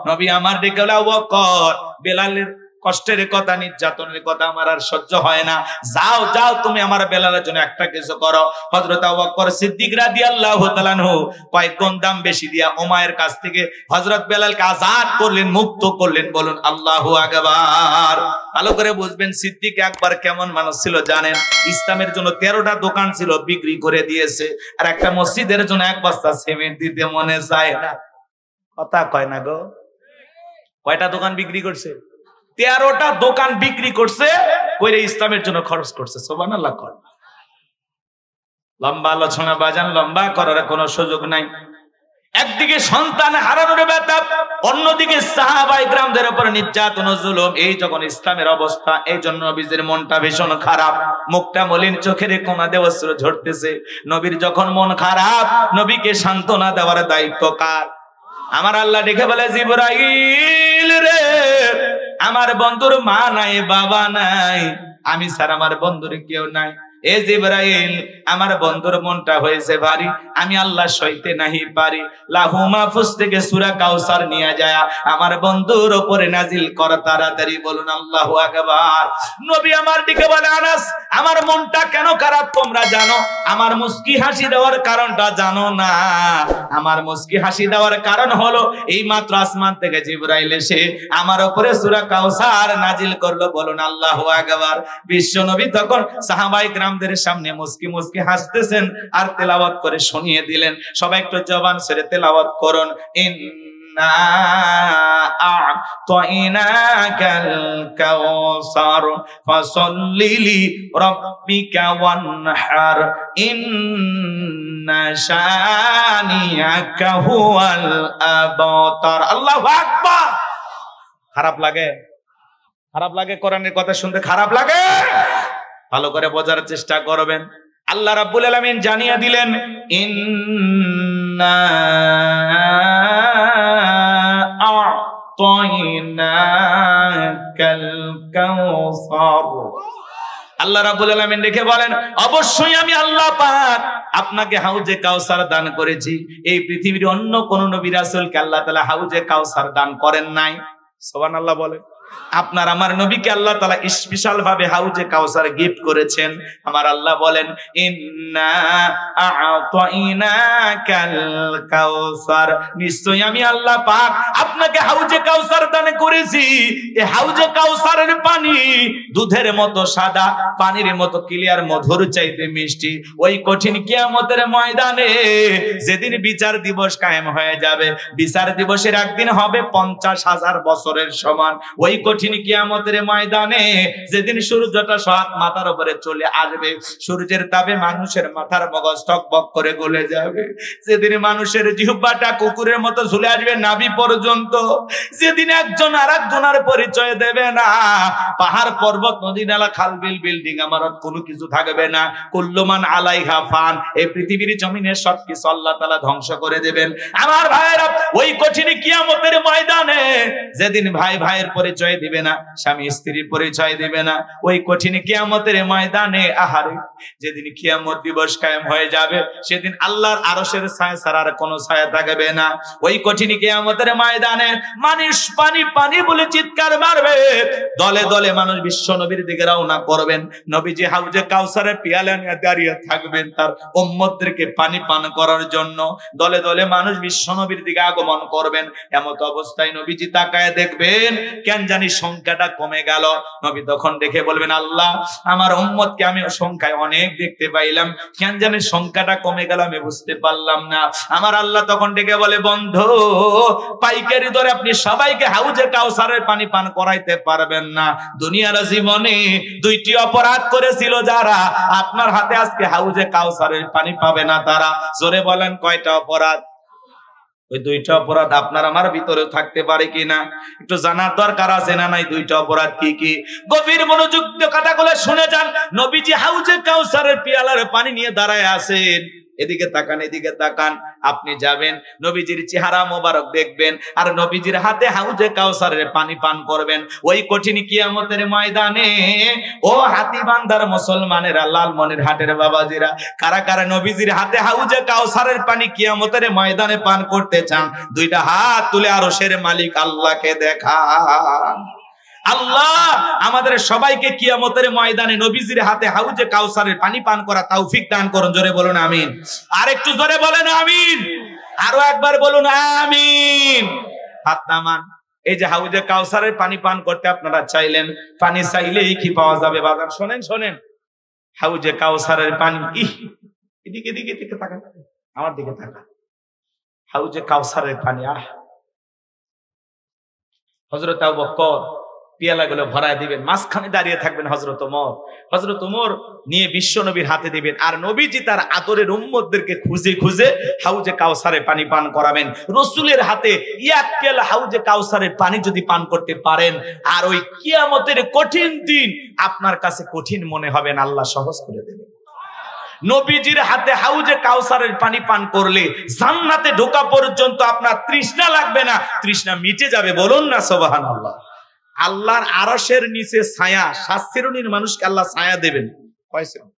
নবী আমার ডেকে বলে, আবু বকর, বেলালের কষ্টের কথা, নির্যাতনের কথা আমার আর সহ্য হয় না, যাও যাও তুমি আমার বেলালের জন্য একটা কিছু করো। হযরত আবু বকর সিদ্দিক রাদিয়াল্লাহু তাআলা আনহু কয়েকগুণ দাম বেশি দিয়া উমায়ের কাছ থেকে হযরত বেলালকে আজাদ করলেন, মুক্ত করলেন। বলুন আল্লাহু আকবার। ভালো করে বুঝবেন সিদ্দিক একবার কেমন মানুষ ছিল জানেন? ইসলামের জন্য 13টা দোকান ছিল, বিক্রি করে দিয়েছে। আর একটা মসজিদের জন্য 1 বস্তা সিমেন্ট দিতে মনে চায় না। কথা কয় না গো? কয়টা দোকান বিক্রি করছে? 13টা দোকান বিক্রি করছে, কইরে ইসলামের জন্য খরচ করছে। সুবহানাল্লাহ। কর লম্বা আলোচনা বাজান, লম্বা করার কোনো সুযোগ নাই। একদিকে সন্তান হারানোর ব্যথা, অন্যদিকে সাহাবায়ে কেরামদের উপর নির্যাতন ও জুলুম। এই যখন ইসলামের অবস্থা, এই জন্য নবীর মনটা ভীষণ খারাপ, মুখটা মলিন, চোখের কোনা দিয়ে অশ্রু ঝরতেছে। নবীর যখন মন খারাপ, নবীকে সান্ত্বনা দেওয়ার দায়িত্ব কার? আমার আল্লাহ ডেকে বলে, জিবরাইল রে, আমার বন্ধুর মা নাই, বাবা নাই, আমি স্যার আমার বন্ধুর কেউ নাই। এ জিবরাইল, আমার বন্ধুর মনটা হয়েছে ভারী, আমি আল্লাহ সইতে নাহি পারি। লাহু মাহফুজ থেকে সূরা কাউসার নিয়ে যায় আমার বন্ধুর উপরে নাজিল কর তাড়াতাড়ি। বলুন আল্লাহু আকবার। নবী আমার দিকে বলে, আনাস, আমার মনটা কেন খারাপ তোমরা জানো? আমার মুস্কি হাসি দেওয়ার কারণটা জানো না? আমার মুস্কি হাসি দেওয়ার কারণ হলো এই মাত্র আসমান থেকে জিবরাইল এসে আমার উপরে সূরা কাউসার নাজিল করলো। বলুন আল্লাহু আকবার। বিশ্ব নবী তখন সাহাবায়ে কেরামদের সামনে মুস্কি মুস্কি হাসতেছেন আর তেলাওয়াত করে শুনিয়ে দিলেন। সবাই একটু জবান ছেড়ে তেলাওয়াত করুন। ইন্না আ'তাইনাকাল কাউসার ফাসাল্লি লিরাব্বিকা ওয়ানহার ইন্না শানিয়াকা হুয়াল আবতার। আল্লাহু আকবার। খারাপ লাগে? খারাপ লাগে? কোরআনের কথা শুনতে খারাপ লাগে? ভালো করে বোঝার চেষ্টা করবেন। আল্লাহ রাব্বুল আলামিন জানিয়ে দিলেন, ইন্না আ'তাইনাকাল কাউসার। আল্লাহ রাব্বুল আলামিন দেখে বলেন, অবশ্যই আমি আল্লাহ পাক আপনাকে হাউজে কাউসার দান করেছি। এই পৃথিবীর অন্য কোন নবী রাসূলকে আল্লাহ তাআলা হাউজে কাউসার দান করেন নাই। সুবহানাল্লাহ বলেন। আপনার আমার নবীকে আল্লাহ তাআলা স্পেশাল ভাবে হাউজে কাউসার গিফট করেছেন। আমার আল্লাহ বলেন, ইন্না আ'তাইনাকাল কাউসার, নিশ্চয়ই আমি আল্লাহ পাক আপনাকে হাউজে কাউসার দান করেছি। এই হাউজে কাউসারের পানি দুধের মতো সাদা, পানির মতো ক্লিয়ার, মধুর চাইতে মিষ্টি। ওই কঠিন কিয়ামতের ময়দানে যেদিন বিচার দিবস কায়েম হয়ে যাবে, বিচার দিবসের একদিন হবে 50,000 বছরের সমান। ওই কঠিন কিয়ামতের ময়দানে যেদিন সূর্যটা সৎ মাথার উপরে চলে আসবে, সূর্যের তাপে মানুষের মাথার মগজ টকবক করে গলে যাবে। যেদিন মানুষের জিহ্বাটা কুকুরের মতো ঝুলে আসবে নাভি পর্যন্ত। যেদিন একজন আরেকজনের পরিচয় দেবে না, পাহাড় পর্বত নদী নালা খাল বিল বিল্ডিং আমারত কোনো কিছু থাকবে না। কুল্লুমান আলাইহা ফান, এই পৃথিবীর জমিনের সবকিছু আল্লাহ তাআলা ধ্বংস করে দেবেন। আমার ভাইয়েরা, ওই কঠিন কিয়ামতের ময়দানে যেদিন ভাই ভাইয়ের পরিচয় দিবে না, স্বামী স্ত্রীর পরিচয় দিবে না, ওই কঠিন কিয়ামতের ময়দানে আহারে যেদিন কিয়ামত দিবস কায়েম হয়ে যাবে, সেদিন আল্লাহর আরশের ছায়া ছাড়া আর কোনো ছায়া থাকবে না। ওই কঠিন কিয়ামতের ময়দানে মানুষ পানি পানি বলে চিৎকার মারবে। দলে দলে মানুষ বিশ্ব নবীর দিকে রওনা করবেন। নবীজি হাউজে কাউসারের পিয়ালা নিয়ে দাঁড়িয়ে থাকবেন তার উম্মতদেরকে পানি পান করার জন্য। দলে দলে মানুষ বিশ্ব নবীর দিকে আগমন করবেন। এমত অবস্থায় নবীজি তাকায় দেখবেন কেন জানি সংখ্যাটা কমে গেল। নবী তখন দেখে বলবেন, আল্লাহ আমার উম্মতকে আমি সংখ্যায় অনেক দেখতে পাইলাম, কেন জানি সংখ্যাটা কমে গেল, আমি বুঝতে পারলাম না। আমার আল্লাহ তখন ডেকে বলে, বন্ধু পাইকারি দরে আপনি সবাইকে হাউজে কাউসারের পানি পান করাইতে পারবেন না। দুনিয়ার জীবনে দুইটি অপরাধ করেছিল যারা, আপনার হাতে আজকে হাউজে কাউসারের পানি পাবে না তারা। জোরে বলেন কয়টা অপরাধ? ওই দুইটা অপরাধ আপনার আমার ভিতরে থাকতে পারে কিনা একটু জানার দরকার আছে না নাই? দুইটা অপরাধ কি কি? গভীর মনোযোগ দিয়ে কথাগুলো শুনে যান। নবীজি হাউজে কাউসারের পিয়ালার পানি নিয়ে দাঁড়ায় আছেন। এদিকে তাকান, এদিকে তাকান। আপনি যাবেন, নবীজির চেহারা মোবারক দেখবেন, আর নবীজির হাতে হাউজে কাউসারের পানি পান করবেন। ওই কঠিন কিয়ামতের ময়দানে ও হাতীবান্ধার মুসলমানেরা, লালমনির হাটের বাবাজিরা, কারা কারা নবীজির হাতে হাউজে কাউসারের পানি কিয়ামতের ময়দানে পান করতে চান? দুইটা হাত তুলে আরশের মালিক আল্লাহকে দেখান। আল্লাহ আমাদের সবাইকে কিয়ামতের ময়দানে নবীজির হাতে হাউজে কাউসারের পানি পান করা তৌফিক দান করুন। জোরে বলুন আমিন। আর একটু জোরে বলেন আমিন। আরো একবার বলুন আমিন। হাত নামান। এই যে হাউজে কাউসারের পানি পান করতে আপনারা চাইলেন, পানি চাইলেই কি পাওয়া যাবে বাজার? শোনেন শোনেন, হাউজে কাউসারের পানি, এদিকে এদিকে এদিকে তাকান, আমার দিকে তাকান। হাউজে কাউসারের পানি, হযরত আবু বকর পিয়ালাগুলো ভরায় দিবেন, মাঝখানে দাঁড়িয়ে থাকবেন হযরত ওমর। হযরত ওমর নিয়ে বিশ্ব নবীর হাতে দিবেন, আর নবীজি তার আদরের উম্মতদেরকে খুঁজে খুঁজে হাউজে কাউসারে পানি পান করাবেন। রাসূলের হাতে এক পেয়ালা হাউজে কাউসারের পানি যদি পান করতে পারেন, আর ওই কিয়ামতের কঠিন দিন আপনার কাছে কঠিন মনে হবে না, আল্লাহ সহজ করে দেবেন। নবীজির হাতে হাউজে কাউসারের পানি পান করলে জান্নাতে ঢোকা পর্যন্ত আপনার তৃষ্ণা লাগবে না, তৃষ্ণা মিটে যাবে। বলুন না সুবহানাল্লাহ। আল্লাহর আরশের নিচে ছায়া, 7 শ্রেণীর মানুষকে আল্লাহ ছায়া দেবেন। কয় শ্রেণী?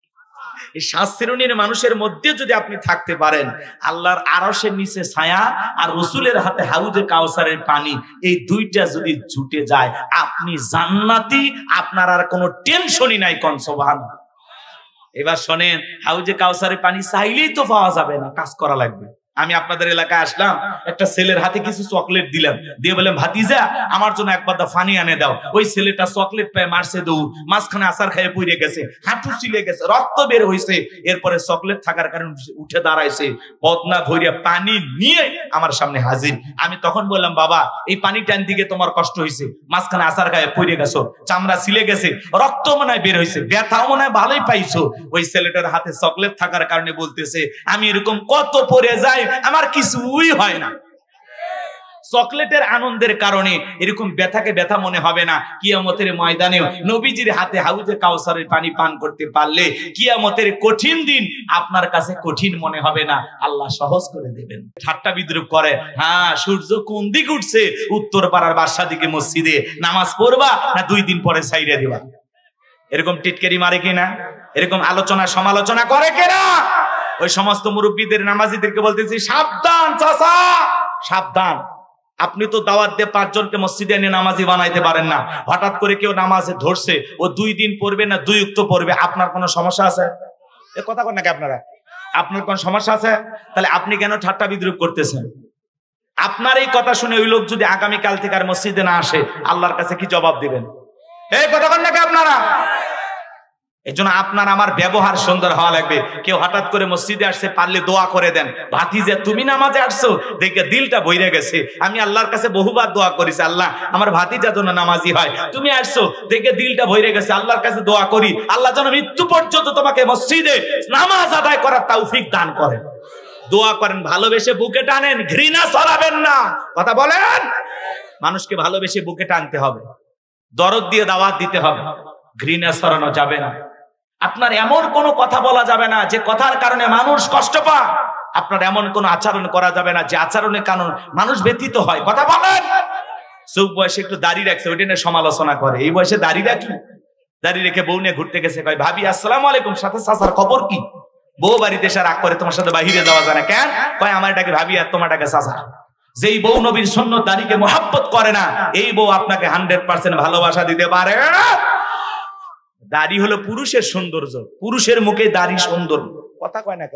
এই 7 শ্রেণীর মানুষের মধ্যে যদি আপনি থাকতে পারেন, আল্লাহর আরশের নিচে ছায়া আর রাসূলের হাতে হাউজে কাউসারের পানি, এই দুইটা যদি জুটে যায় আপনি জান্নাতি, আপনার আর কোনো টেনশনই নাই। কোন সুবহানাল্লাহ। এবার শোনেন, হাউজে কাউসারের পানি চাইলেই তো পাওয়া যাবে না, কাজ করা লাগবে। আমি আপনাদের এলাকায় আসলাম, একটা ছেলের হাতে কিছু চকলেট দিলাম, দিয়ে বললাম ভাতিজা আমার জন্য এক পাতা পানি এনে দাও। ওই ছেলেটা চকলেট পেয়ে মারছে দৌড়, মাঝখানে আছাড় খেয়ে পড়ে গেছে, হাঁটু ছিলে গেছে, রক্ত বের হয়েছে। এরপরে চকলেট থাকার কারণে উঠে দাঁড়াইছে, বদনা ধরিয়া পানি নিয়ে আমার সামনে হাজির। আমি তখন বললাম, বাবা এই পানি টান দিকে তোমার কষ্ট হয়েছে, মাঝখানে আছাড় খেয়ে পড়ে গেছো, চামড়া ছিলে গেছে, রক্ত মনে হয় বের হয়েছে, ব্যথাও মনে হয় ভালোই পাইছো। ওই ছেলেটার হাতে চকলেট থাকার কারণে বলতেছে, আমি এরকম কত পড়ে যাই, আমার কিছুই হয় না। চকলেটের আনন্দের কারণে এরকম ব্যথাকে ব্যথা মনে হবে না। কিয়ামতের ময়দানে নবীজির হাতে হাউজে কাউসারের পানি পান করতে পারলে কিয়ামতের কঠিন দিন আপনার কাছে কঠিন মনে হবে না, আল্লাহ সহজ করে দেবেন। ঠাট্টা বিদ্রুপ করে, হ্যাঁ সূর্য কোন দিকে উঠছে, উত্তর পাড়ার বাসা দিকে মসজিদে নামাজ পড়বা না 2 দিন পরে ছাইড়া দিবা? এরকম টিটকারি মারে কিনা? এরকম আলোচনা সমালোচনা করে কিনা? ওই সমস্ত মুরব্বীদের, নামাজিদেরকে বলতেছি, সাবধান চাচা, সাবধান। আপনি তো দাওয়াত দিয়ে 5 জনকে মসজিদে এনে নামাজি বানাইতে পারেন না। হঠাৎ করে কেউ নামাজে ধরছে, ও 2 দিন পড়বে না 2 ওয়াক্ত পড়বে, আপনার কোনো সমস্যা আছে? এ কথা কন নাকি আপনারা? আপনার কোন সমস্যা আছে? তাহলে আপনি কেন ঠাট্টা বিদ্রুপ করতেছেন? আপনার এই কথা শুনে ওই লোক যদি আগামী কাল থেকে আর মসজিদে না আসে, আল্লাহর কাছে কি জবাব দিবেন? এই কথা কন নাকি আপনারা? এজন্য আপনার আমার ব্যবহার সুন্দর হওয়া লাগবে। কেউ হঠাৎ করে মসজিদে আসছে, পারলে দোয়া করে দেন, ভাতিজা তুমি নামাজে আসছো দেখে দিলটা বইরে গেছে, আমি আল্লাহর কাছে বহুবার দোয়া করেছি, আল্লাহ আমার ভাতিজা যেন নামাজি হয়, তুমি আসছো দেখে দিলটা বইরে গেছে, আল্লাহর কাছে দোয়া করি আল্লাহ যেন মৃত্যু পর্যন্ত তোমাকে মসজিদে নামাজ আদায় করার তৌফিক দান করেন। দোয়া করেন, ভালোবেসে বুকে টানেন, ঘৃণা ছড়াবেন না। কথা বলেন। মানুষকে ভালোবেসে বুকে টানতে হবে, দরদ দিয়ে দাওয়াত দিতে হবে, ঘৃণা ছড়ানো যাবে না। আপনার এমন কোনো কথা বলা যাবে না যে কথার কারণে মানুষ কষ্ট পায়। আপনার এমন কোনো আচরণ করা যাবে না যে আচরণের কারণে মানুষ ব্যথিত হয়। কথা বলেন। চৌক বয়সে একটু দাড়ি রাখছে, ওইটা নিয়ে সমালোচনা করে, এই বয়সে দাড়ি রাখি, দাড়ি রেখে বউ নিয়ে ঘুরতে গেছে, কয় ভাবি আসসালামু আলাইকুম, সাথে চাচার খবর কি? বউ বাড়িতে এসে রাগ করে, তোমার সাথে বাহিরে যাওয়া যায় না কেন? কয় আমার ডাকে ভাবি আর তোমার ডাকে চাচা। যেই বউ নবীর সুন্নত দাড়িকে মহব্বত করে না, এই বউ আপনাকে 100% ভালোবাসা দিতে পারে না। দাড়ি হলো পুরুষের সৌন্দর্য, পুরুষের মুখে দাড়ি সুন্দর। কথা কয় না?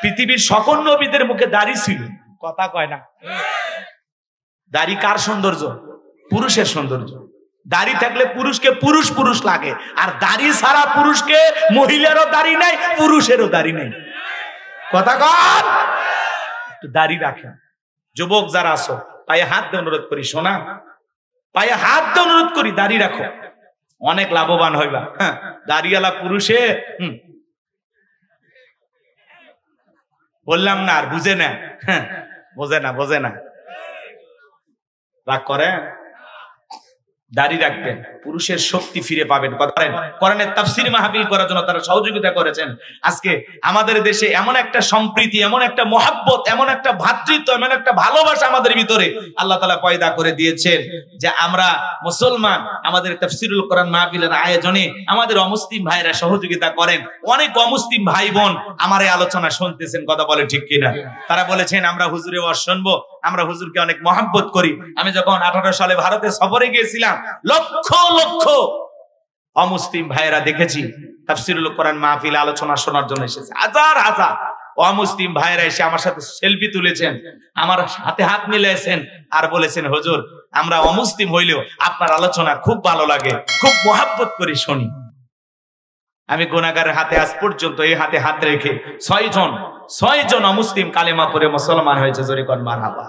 পৃথিবীর সকল নবীদের মুখে দাড়ি ছিল। কথা কয় না? দাড়ি কার সৌন্দর্য? পুরুষের সৌন্দর্য। দাড়ি থাকলে পুরুষকে পুরুষ পুরুষ লাগে, আর দাড়ি ছাড়া পুরুষকে মহিলারও দাড়ি নাই, পুরুষেরও দাড়ি নাই। কথা কন। একটু দাড়ি রাখেন। যুবক যারা আছো, পায়ে হাত দিয়ে অনুরোধ করি, শোনা, পায়ে হাত দিয়ে অনুরোধ করি, দাড়ি রাখো, অনেক লাভবান হইবা। হ্যাঁ, দাড়িওয়ালা পুরুষে বললাম না, আর বুঝে না, বোঝে না, রাগ করে। দাড়ি রাখবেন, পুরুষের শক্তি ফিরে পাবেন। কোরআনের তাফসীর মাহফিল করার জন্য তারা সহযোগিতা করেছেন। আজকে আমাদের দেশে এমন একটা সম্প্রীতি, এমন একটা মহব্বত, এমন একটা ভ্রাতৃত্ব, এমন একটা ভালোবাসা আমাদের ভিতরে আল্লাহ তাআলা পয়দা করে দিয়েছেন যে আমরা মুসলমান, আমাদের তাফসীরুল কোরআন মাহফিলের আয়োজনে আমাদের অমুসলিম ভাইরা সহযোগিতা করেন। অনেক অমুসলিম ভাই বোন আমার এই আলোচনা শুনতেছেন, কথা বলে ঠিক কিনা? তারা বলেছেন আমরা হুজুরের ওয়াজ শুনবো, আমরা হুজুরকে অনেক মহব্বত করি। আমি যখন 18 সালে ভারতে সফরে গিয়েছিলাম, লক্ষ লক্ষ অমুসলিম ভাইয়েরা দেখেছি তাফসীরুল কোরআন মাহফিল আলোচনা শোনার জন্য এসেছে। হাজার হাজার অমুসলিম ভাইয়েরা এসে আমার সাথে সেলফি তুলেছেন, আমার হাতে হাত মিলিয়েছেন, আর বলেছেন হুজুর আমরা অমুসলিম হইলেও আপনার আলোচনা খুব ভালো লাগে, খুব মহব্বত করে শুনি। আমি গুনাহগারের হাতে আজ পর্যন্ত এই হাতে হাত রেখে 6 জন অমুসলিম কালেমা পড়ে মুসলমান হয়েছে। জোরে কর মারহাবা।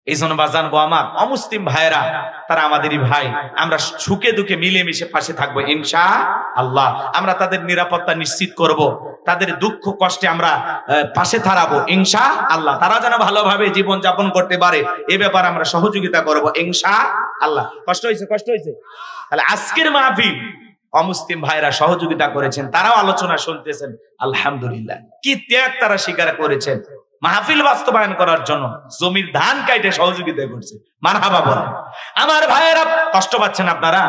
এই জন্য বাজানগো আমার অমুসলিম ভাইরা, তারা আমাদেরই ভাই, আমরা সুখে দুঃখে মিলেমিশে পাশে থাকবো ইনশাআল্লাহ। আমরা তাদের নিরাপত্তা নিশ্চিত করব, তাদের দুঃখ কষ্টে আমরা পাশে দাঁড়াবো ইনশাআল্লাহ। তারা যেন ভালোভাবে জীবন যাপন করতে পারে, এ ব্যাপারে আমরা সহযোগিতা করব ইনশাআল্লাহ। কষ্ট হয়েছে। তাহলে আজকের মাহফিল অমুসলিম ভাইরা সহযোগিতা করেছেন, তারাও আলোচনা শুনতেছেন, আলহামদুলিল্লাহ। কি ত্যাগ তারা স্বীকার করেছেন মাহফিল বাস্তবায়ন করার জন্য, জমির ধান কাটে সহযোগিতা করছে। মারহাবা বলেন। আমার ভাইয়েরা কষ্ট পাচ্ছেন আপনারা,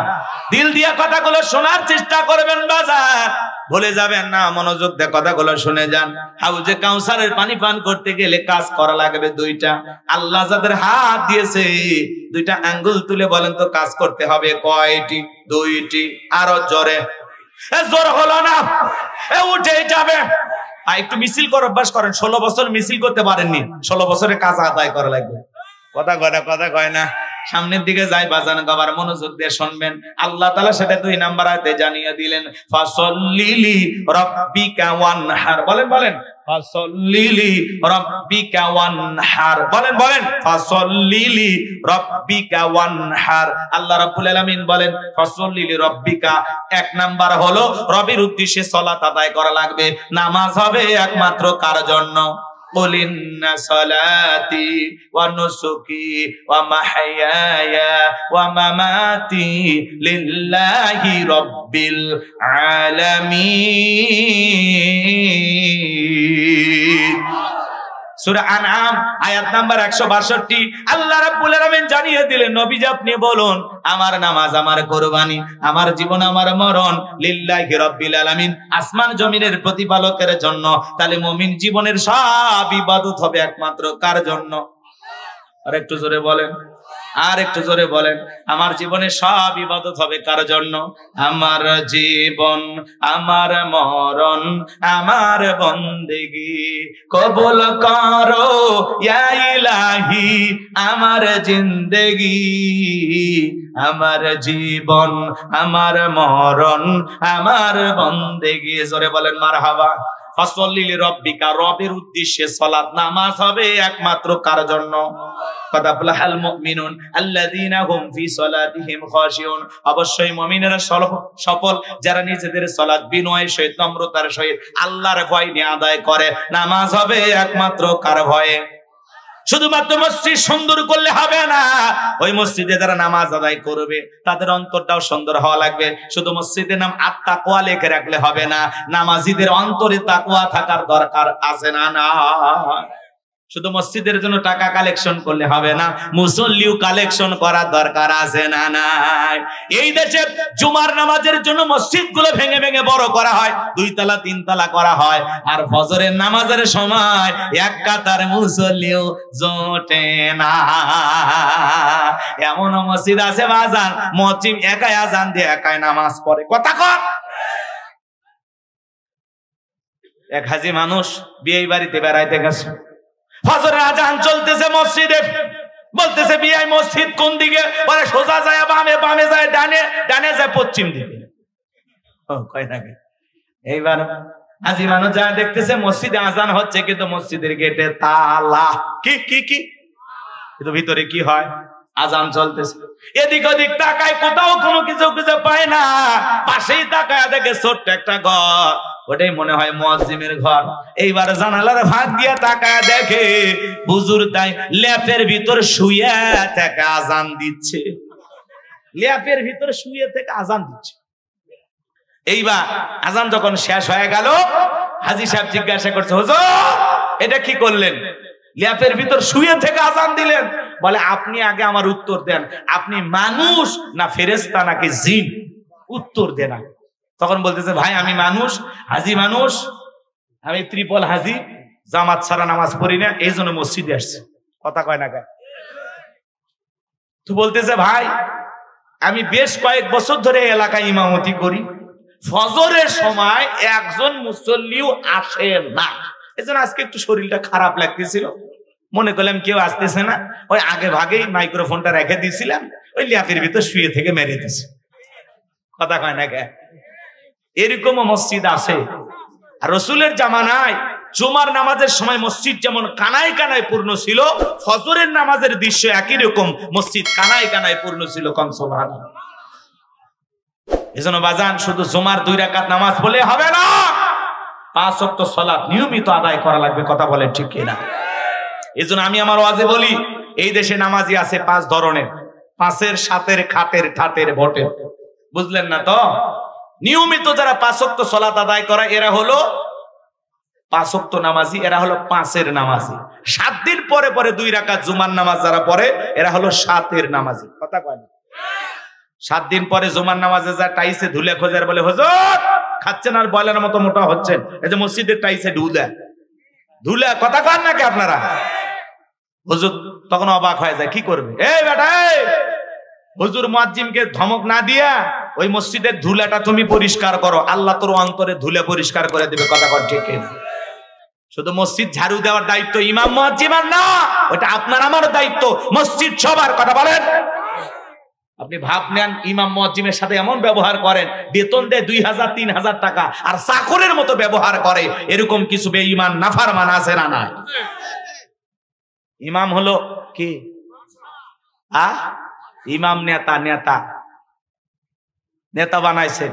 দিল দিয়া কথাগুলো শোনার চেষ্টা করবেন, বাজার ভুলে যাবেন না, মনোযোগ দিয়ে কথাগুলো শুনে যান। হাউজে কাউসারের পানি পান করতে গেলে কাজ করা লাগবে 2টা। আল্লাহ যাদের হাত দিয়েছে 2টা আঙ্গুল তুলে বলেন তো কাজ করতে হবে কয়টি? 2টি। আরো জোরে, জোর হলো না, উঠে যাবে। একটু মিছিল করে অভ্যাস করেন। 16 বছর মিছিল করতে পারেননি, 16 বছরের কাজ আদায় করা লাগবে। কথা কয় না। সামনের দিকে যাই বাজান, গবার মনোযোগ দিয়ে শুনবেন। আল্লাহ তাআলা সেটা 2 নাম্বার আয়াতে জানিয়ে দিলেন, ফাসল্লিলি রাব্বিকা ওয়ানহার। বলেন ফাসল্লিলি রাব্বিকা ওয়ানহার। বলেন ফাসল্লিলি রাব্বিকা ওয়ানহার। আল্লাহ রাব্বুল আলামিন বলেন ফাসল্লিলি রাব্বিকা, 1 নাম্বার হলো রবের উদ্দেশ্যে সালাত আদায় করা লাগবে। নামাজ হবে একমাত্র কার জন্য? قل إن صلاتي ونسكي ومحياي ومماتي لله رب العالمين। সূরা আনআম আয়াত নাম্বার 162। আল্লাহ রাব্বুল আলামিন জানিয়ে দিলেন, নবীজি আপনি বলুন আমার নামাজ, আমার কুরবানি, আমার জীবন, আমার মরণ লিল্লাহি রাব্বিল আলামিন, আসমান জমিনের প্রতিপালকের জন্য। তাহলে মুমিন জীবনের সব ইবাদত হবে একমাত্র কার জন্য? আর একটু জোরে বলেন, আর একটু জোরে বলেন। আমার জীবনে সব ইবাদত হবে কার জন্য? আমার জীবন, আমার মরণ, আমার বন্দেগি কবুল করো ইয়া ইলাহি, আমার জিন্দেগি, আমার জীবন, আমার মরণ, আমার বন্দেগি। জোরে বলেন মারহাবা। ফাসল্লি রব্বিকা, রবের উদ্দেশ্যে সালাত নামাজ হবে একমাত্র কার জন্য? কদ আফলাহাল মুমিনুন আল্লাযীনা হুম ফি সালাতিহিম খাশিউন। অবশ্যই মুমিনেরা সফল যারা নিজেদের সালাত বিনয়ের সহিত, নম্রতার সহিত, আল্লাহর ভয় নিয়ে আদায় করে। নামাজ হবে একমাত্র কার ভয়ে? শুধুমাত্র মসজিদ সুন্দর করলে হবে না, ওই মসজিদে যারা নামাজ আদায় করবে তাদের অন্তরটাও সুন্দর হওয়া লাগবে। শুধু মসজিদের নাম আত-তাকওয়া লিখে রাখলে হবে না, নামাজীদের অন্তরে তাকওয়া থাকার দরকার আছে না? না, শুধু মসজিদের জন্য টাকা কালেকশন করলে হবে না, মুসল্লিও কালেকশন করার দরকার আছে না? নাই। এই দেশে জুমার নামাজের জন্য মসজিদগুলো ভেঙে ভেঙে বড় করা হয়, 2 তলা 3 তলা করা হয়, আর ফজরের নামাজের সময় এক কাতার মুসল্লিও জোটে না। এমন মসজিদ আছে বাজান, মুয়াজ্জিন একাই আজান দিয়ে একাই নামাজ পড়ে। কথা কর। এক হাজি মানুষ বিয়ে বাড়িতে বেড়াইতে গেছে, ফজরের আজান চলতেছে মসজিদে, বলতেছে বিয়াই মসজিদ কোন দিকে? বলে সোজা যায় বামে, বামে যায় ডানে, ডানে যায় পশ্চিম দিকে। কয় নাকি? এইবার হাজি মানুষ যা দেখতেছে মসজিদে আজান হচ্ছে, কিন্তু মসজিদের গেটে তালা। কি কি কি? কিন্তু ভিতরে কি হয়? আজান চলতেছে। এদিক ওদিক তাকায়, কোথাও কোনো কিছু খুঁজে পায় না। পাশেই তাকায় দেখে ছোট্ট একটা ঘর, ওটাই মনে হয় মুয়াজ্জিমের ঘর। এইবার জানালার ফাঁক দিয়ে তাকায় দেখে হুজুর তাই ল্যাপের ভিতর শুয়ে থেকে আজান দিচ্ছে। ল্যাপের ভিতর শুয়ে থেকে আজান দিচ্ছে। এইবার আজান যখন শেষ হয়ে গেল, হাজী সাহেব জিজ্ঞাসা করছে, হুজুর এটা কি করলেন? ল্যাপের ভিতর শুয়ে থেকে আজান দিলেন। বলে আপনি আগে আমার উত্তর দেন, আপনি মানুষ না ফেরেশতা নাকি জিন? উত্তর দেন। তখন বলতেছে, ভাই আমি মানুষ, হাজি মানুষ, আমি ত্রিপল হাজি, জামাত ছাড়া নামাজ পড়ি না, এই জন্য মসজিদে আসছে। কথা কয় না কয়? তো বলতেছে, ভাই আমি বেশ কয়েক বছর ধরে এলাকায় ইমামতি করি, ফজরের সময় একজন মুসল্লিও আসে না, এজন্য আজকে একটু শরীরটা খারাপ লাগতেছিল, মনে করলাম কেউ আসতেছে না, ওই আগে ভাগেই মাইক্রোফোনটা রেখে দিয়েছিলাম, ওই ল্যাপের ভিতর শুয়ে থেকে মেরে দিছি। কথা কয় না কয়? এরকমও মসজিদ আছে। আর রাসূলের জামানায় জুমার নামাজের সময় মসজিদ যেমন কানায় কানায় পূর্ণ ছিল, ফজরের নামাজের দৃশ্য একই রকম, মসজিদ কানায় কানায় পূর্ণ ছিল। কম সুবহানাল্লাহ। এজন্য বাজান শুধু জুমার 2 রাকাত নামাজ পড়লে হবে না, 5 ওয়াক্ত সালাত নিয়মিত আদায় করা লাগবে। কথা বলেন ঠিক কিনা? এজন্য আমি আমার ওয়াজে বলি, এই দেশে নামাজি আছে 5 ধরনের, 5-এর 7-এর খাটের ঠাটের ভোটের। বুঝলেন না তো? নিয়মিত যারা 5 ওয়াক্ত সালাত আদায় করে এরা হলো 5 ওয়াক্ত নামাজি, এরা হলো 5-এর নামাজি। 7 দিন পরে পরে 2 রাকাত জুমার নামাজ যারা পড়ে এরা হলো 7-এর নামাজি। কথা কয় না? 7 দিন পরে জুমার নামাজে যা টাইসে ধুলে খোঁজার বলে, হুজুর খাচ্ছেন আর বয়লার মতো মোটা হচ্ছেন, এই যে মসজিদের টাইসে ধুলে ধুলে। কথা কন নাকি আপনারা? হুজুর তখন অবাক হয়ে যায়, কি করবে? এই বেটা, এই হুজুর মুয়াজ্জিমকে ধমক না দিয়া ওই মসজিদের ধুলাটা তুমি পরিষ্কার করো, আল্লাহ তোর অন্তরে ধুলে পরিষ্কার করে দিবে। কথা কন ঠিক কিনা? শুধু মসজিদ ঝাড়ু দেওয়ার দায়িত্ব ইমাম মুয়াজ্জিমের না, ওটা আপনার আমার দায়িত্ব, মসজিদ সবার। কথা বলেন। আপনি ভাব নেন ইমাম মুয়াজ্জিমের সাথে এমন ব্যবহার করেন, বেতন দেয় 2000-3000 টাকা, আর চাকরের মতো ব্যবহার করে, এরকম কিছু বেঈমান নাফরমান আছে না? না। ইমাম হলো কি? ইমাম নেতা, নেতা নেতা বানাইছে।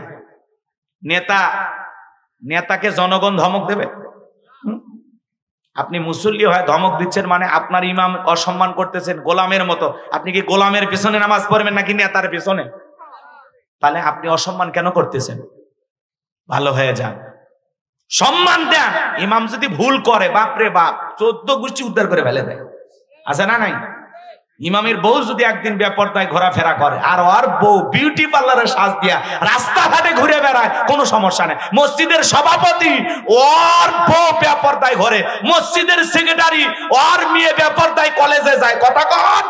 নেতাকে জনগণ ধমক দেবে? আপনি মুসল্লি হয় ধমক দিচ্ছেন মানে আপনার ইমাম অসম্মান করতেছেন, গোলামের মতো। আপনি কি গোলামের পিছনে নামাজ পড়বেন নাকি নেতার পিছনে? তাহলে আপনি অসম্মান কেন করতেছেন? ভালো হয়ে যান, সম্মান দেন। ইমাম যদি ভুল করে, বাপরে বাপ, 14 গোষ্ঠী উদ্ধার করে ফেলে দেয়। আছে না নাই? ইমামের বউ যদি একদিন বেপরদায় ঘোরাফেরা করে আর ওর বউ বিউটি পার্লারে সাজ দিয়া রাস্তাঘাটে ঘুরে বেড়ায়, কোনো সমস্যা নেই। মসজিদের সভাপতি ওর বউ বেপরদায় ঘরে, মসজিদের সেক্রেটারি ওর মেয়ে বেপরদায় কলেজে যায়, কথা কন।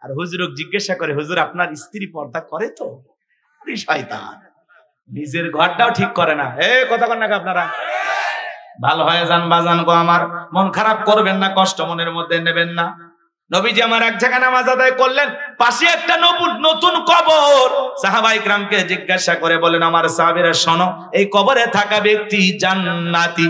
আর হুজুর জিজ্ঞাসা করে, হুজুর আপনার স্ত্রী পর্দা করে তো? শয়তান, নিজের ঘরটাও ঠিক করে না। কথা কন না আপনারা? ভালো হয়ে যান বাজান গো আমার, মন খারাপ করবেন না, কষ্ট মনের মধ্যে নেবেন না। নবীজি আমার এক জায়গায় নামাজ আদায় করলেন, পাশে একটা নতুন কবর। সাহাবায়ে কেরামকে জিজ্ঞাসা করে বলেন, আমার সাহাবীরা শোনো, এই কবরে থাকা ব্যক্তি জান্নাতি।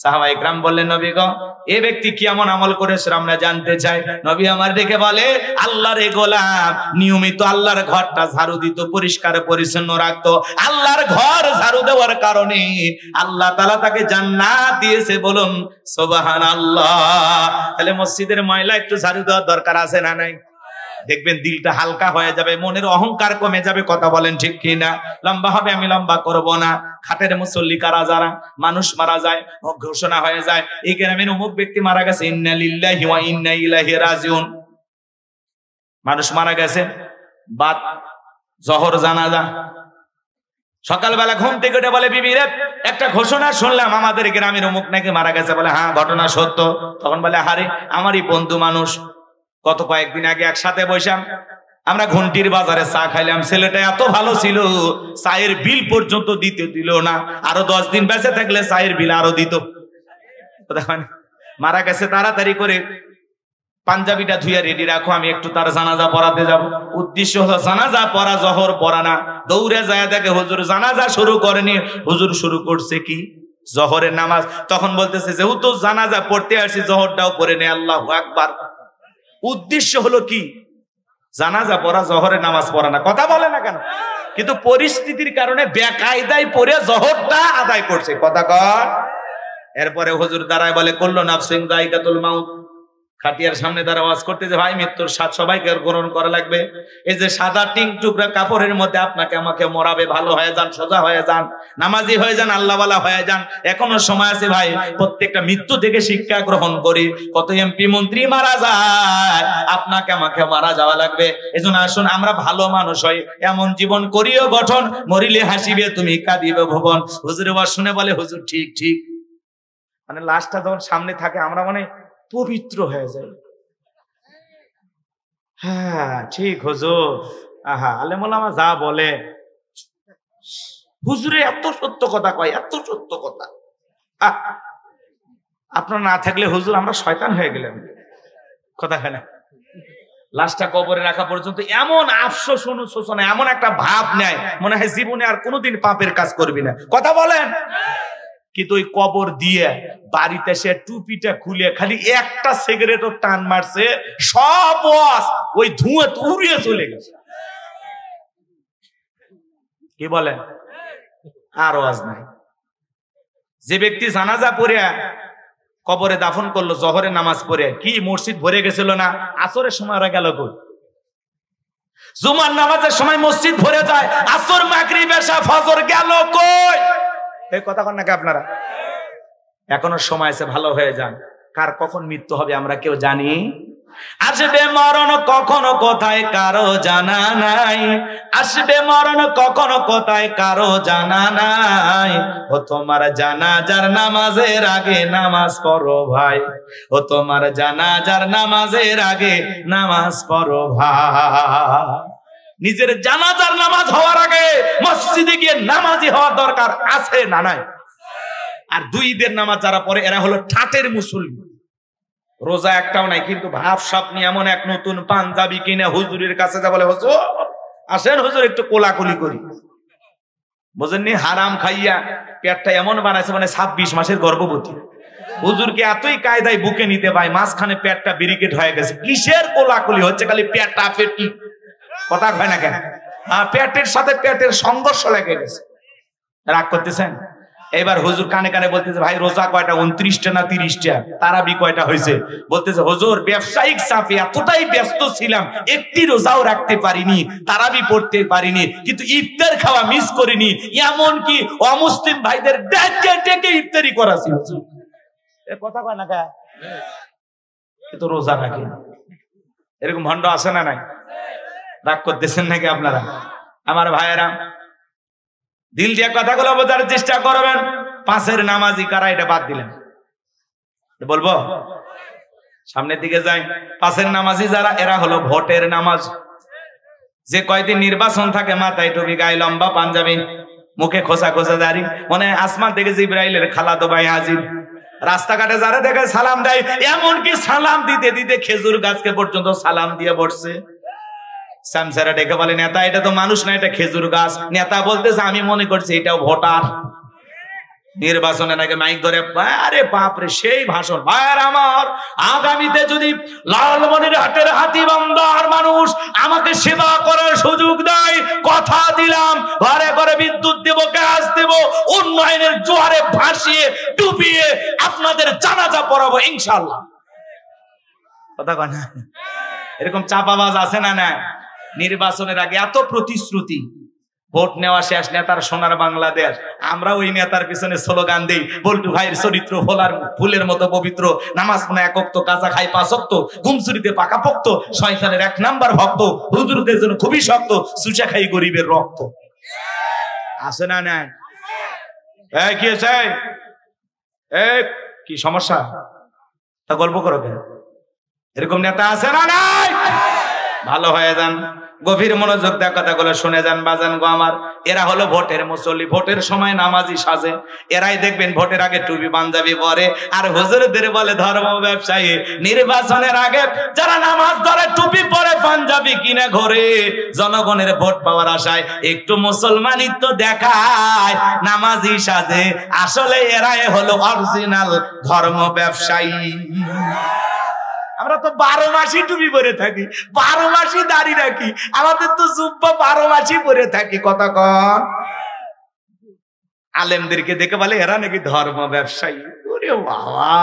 সাহাবায়ে কেরাম বললেন, নবী গো এই ব্যক্তি কি এমন আমল করেছে আমরা জানতে চাই। নবী আমার দেখে বলে, আল্লাহর গোলাম নিয়মিত আল্লাহর ঘরটা ঝাড়ু দিত, পরিষ্কার পরিচ্ছন্ন রাখতো। আল্লাহর ঘর ঝাড়ু দেওয়ার কারণে আল্লাহ তাআলা তাকে জান্নাত দিয়েছে, বলুন সুবহানাল্লাহ। তাহলে মসজিদের ময়লা একটু ঝাড়ু দেওয়ার দরকার আছে না নাই? দেখবেন দিলটা হালকা হয়ে যাবে, মনের অহংকার কমে যাবে। কথা বলেন ঠিক কিনা? লম্বা হবে, আমি লম্বা করব না। খাটের মুসল্লি কারা যারা, মানুষ মারা যায়, ঘোষণা হয়ে যায় এই গ্রামের অমুক ব্যক্তি মারা গেছে, ইন্না লিল্লাহি ওয়া ইন্না ইলাইহি রাজিউন। মানুষ মারা গেছে, বাদ জোহর জানাজা। সকালবেলা ঘুম থেকে উঠে বলে, বিবি রে একটা ঘোষণা শুনলাম আমাদের গ্রামের অমুক নাকি মারা গেছে। বলে হ্যাঁ ঘটনা সত্য। তখন বলে, আরে আমারই বন্ধু মানুষ, গত কয়েকদিন আগে একসাথে বসলাম, আমরা ঘন্টির বাজারে চা খাইলাম, ছেলেটা এত ভালো ছিল, চায়ের বিল পর্যন্ত দিতে দিল না, আরো 10 দিন বেঁচে থাকলে চায়ের বিল আরো দিত। মারা গেছে, তাড়াতাড়ি করে পাঞ্জাবিটা ধুইয়া রেডি রাখো, আমি একটু তার জানাজা পড়াতে যাব। উদ্দেশ্য হলো জানাজা পড়া, জহর পড়া না। দৌড়ে যায় দেখে হুজুর জানাজা শুরু করেনি, হুজুর শুরু করছে কি জহরের নামাজ। তখন বলতেছে, যেহেতু জানাজা পড়তে আসছি জহরটাও পড়ে নে, আল্লাহু আকবার। উদ্দেশ্য হলো কি? জানাজা পড়া, জহরের নামাজ পড়া না। কথা বলে না কেন? কিন্তু পরিস্থিতির কারণে বেকায়দায় পড়ে জহরটা আদায় করছে। কথা কর। এরপরে হুজুর দাঁড়ায় বলে, কুল্লু নাফসিন যায়কাতুল মাউত। খাটিয়ার সামনে তারা ওয়াজ করতেছে, ভাই মৃত্যুর স্বাদ সবাইকে গ্রহণ করা লাগবে। এই যে সাদা টিং টুকরা কাপড়ের মধ্যে আপনাকে আমাকে মরাবে, ভালো হয়ে যান, সোজা হয়ে যান, নামাজি হয়ে যান, আল্লাহওয়ালা হয়ে যান, এখনো সময় আছে ভাই। প্রত্যেকটা মৃত্যু থেকে শিক্ষা গ্রহণ করি। কত এমপি মন্ত্রী মারা যায়, আপনাকে আমাকে মারা যাওয়া লাগবে। এজন্য আসুন আমরা ভালো মানুষ হই, এমন জীবন করিও গঠন, মরিলে হাসিবে তুমি, কাঁদিবে ভুবন। হুজুরের ওয়াজ শুনে বলে, হুজুর ঠিক ঠিক। মানে লাশটা যখন সামনে থাকে আমরা মানে পবিত্র হয়ে যায়। হ্যাঁ ঠিক হুজুর, আহা আলেম ওলামা যা বলে, হুজুরে এত সত্য কথা কয়, এত সত্য কথা। আপনার না থাকলে হুজুর আমরা শয়তান হয়ে গেলাম। কথা হয় না? লাশটা কবরে রাখা পর্যন্ত এমন আফসোস অনুশোচনা, এমন একটা ভাব নেয়, মনে হয় জীবনে আর কোনোদিন পাপের কাজ করবি না। কথা বলেন? কিন্তু ওই কবর দিয়ে বাড়িতে সে টুপিটা খুলে খালি একটা সিগারেটও টান মারছে, সব ওই ধুঁয়ে উড়িয়ে চলে গেছে। কি বলেন? আর ওয়াজ নাই। যে ব্যক্তি জানাজা পড়ে কবরে দাফন করলো, জহরের নামাজ পড়ে, কি মসজিদ ভরে গেছিল না? আসরের সময় ওরা গেল কই? জুমার নামাজের সময় মসজিদ ভরে যায়, আসর মাগরিব এশা ফজর গেল কই? এই কথা কন নাকি আপনারা? এখনো সময় আছে, ভালো হয়ে যান। কার কখন মৃত্যু হবে আমরা কেউ জানি? আসবে মরণ কখনো কোথায় কারো জানা নাই, আসবে মরণ কখনো কোথায় কারো জানা নাই। ও তোমার জানাজার নামাজের আগে নামাজ পড়ো ভাই, ও তোমার জানাজার নামাজের আগে নামাজ পড়ো ভাই। নিজের জানাজার নামাজ হওয়ার আগে মসজিদে গিয়ে নামাজি হওয়া দরকার আছে না নাই? আর 2 ঈদের নামাজ যারা পড়ে এরা হলো ঠাটের মুসল্লি, রোজা একটাও নাই, কিন্তু ভাব সাপ নিয়ে এমন এক নতুন পাঞ্জাবি কিনে হুজুরের কাছে যা বলে, হুজুর আসেন হুজুর একটু কোলাকুলি করি। বোঝেননি? হারাম খাইয়া পেটটা এমন বানাইছে মানে 26 মাসের গর্ভবতী। হুজুরকে এতই কায়দায় বুকে নিতে পায়, মাঝখানে পেটটা ব্যারিকেড হয়ে গেছে। কিসের কোলাকুলি হচ্ছে? খালি পেটটা পেটি। কথা হয় না কেন? পেটের সাথে পেটের সংঘর্ষ লেগে গেছে। রাগ করতেছেন? এবার হুজুর কানে কানে বলতেছে, ভাই রোজা কয়টা? 29টা না 30টা? তারাবি কয়টা হয়েছে? বলতেছে, হুজুর ব্যবসায়িক চাপে এতটাই ব্যস্ত ছিলাম, একটি রোজাও রাখতে পারিনি, তারাবি পড়তে পারিনি, কিন্তু ইফতার খাওয়া মিস করিনি। এমন কি অমুসলিম ভাইদের ডেকে ডেকে ইফতারি করাছি। হুজুর এ কথা কয় না কা? কিন্তু রোজা রাখে। এরকম ভণ্ড আছে না নাই? রাগ করতেছেন নাকি আপনারা? আমার ভাইয়েরা, দিল দিয়ে কথাগুলো বোঝার চেষ্টা করবেন। পাঁচের নামাজি কারা, এটা বাদ দিলেন। বলবো সামনের দিকে যাই। পাঁচের নামাজি যারা, এরা হলো ভোটের নামাজ। যে কয়দিন নির্বাচন থাকে, মাথায় টুপি, গায়ে লম্বা পাঞ্জাবি, মুখে খোসা খোসা দাড়ি, মনে আসমান থেকে জিব্রাইলের খালাতো ভাই হাজির। রাস্তাঘাটে যারা দেখে সালাম দেয়, এমনকি সালাম দিতে দিতে খেজুর গাছকে পর্যন্ত সালাম দিয়ে বসছে। সামসারা ডেকে বলে, নেতা এটা তো মানুষ না, এটা খেজুর গাছ। নেতা বলতেছে, আমি মনে করছি এটাও ভোটার। নির্বাচনে নাকি মাইক ধরে, আরে বাপরে সেই ভাষণ। ভাইয়ের আমার, আগামীতে যদি লালমনিরহাটের হাতীবান্ধার মানুষ আমাকে সেবা করার সুযোগ দেয়, কথা দিলাম ঘরে ঘরে বিদ্যুৎ দেব, গ্যাস দেব, উন্নয়নের জোয়ারে ভাসিয়ে ডুবিয়ে আপনাদের জানাজা পড়াবো ইনশাআল্লাহ। কথা কয় না? এরকম চাপাবাজ আছে না? না, নির্বাচনের আগে এত প্রতিশ্রুতি, ভোট নেওয়া শেষ, নেতার সোনার বাংলাদেশ। আমরা ওই নেতার পিছনে স্লোগান দেই, বল্টু ভাইয়ের চরিত্র ফুলের মতো পবিত্র, নামাজ পড়ে এক ওয়াক্ত, কাজা খাই 5 ওয়াক্ত, ঘুমচুরিতে পাকাপোক্ত, শয়তানের 1 নাম্বার ভক্ত, হুজুরদের জন্য খুবই শক্ত, সুচা খাই গরিবের রক্ত। আছে না? না, কি আছে? কি সমস্যা? তা গল্প করো কেন? এরকম নেতা আছে না? নাই? ভালো হয়ে যান, গভীর মনোযোগ দিয়ে কথাগুলো শুনে যান বাজান গো আমার। এরা হলো ভোটের মুসল্লি, ভোটের সময় নামাজি সাজে। এরাই দেখবেন ভোটের আগে টুপি পাঞ্জাবি পরে, আর হুজুরদের বলে ধর্ম ব্যবসায়ী। নির্বাচনের আগে যারা নামাজ ধরে, টুপি পরে, পাঞ্জাবি কিনে ঘরে, জনগণের ভোট পাওয়ার আশায় একটু মুসলমানিত্ব দেখায়, নামাজি সাজে। আসলে এরাই হলো অরিজিনাল ধর্ম ব্যবসায়ী। আমরা তো 12 মাসই টুপি পরে থাকি, 12 মাসই দাড়ি রাখি, আমাদের তো জুব্বা 12 মাসই পরে থাকি। কথা কন। আলেমদেরকে দেখে বলে এরা নাকি ধর্ম ব্যবসায়ী। ওরে বাবা,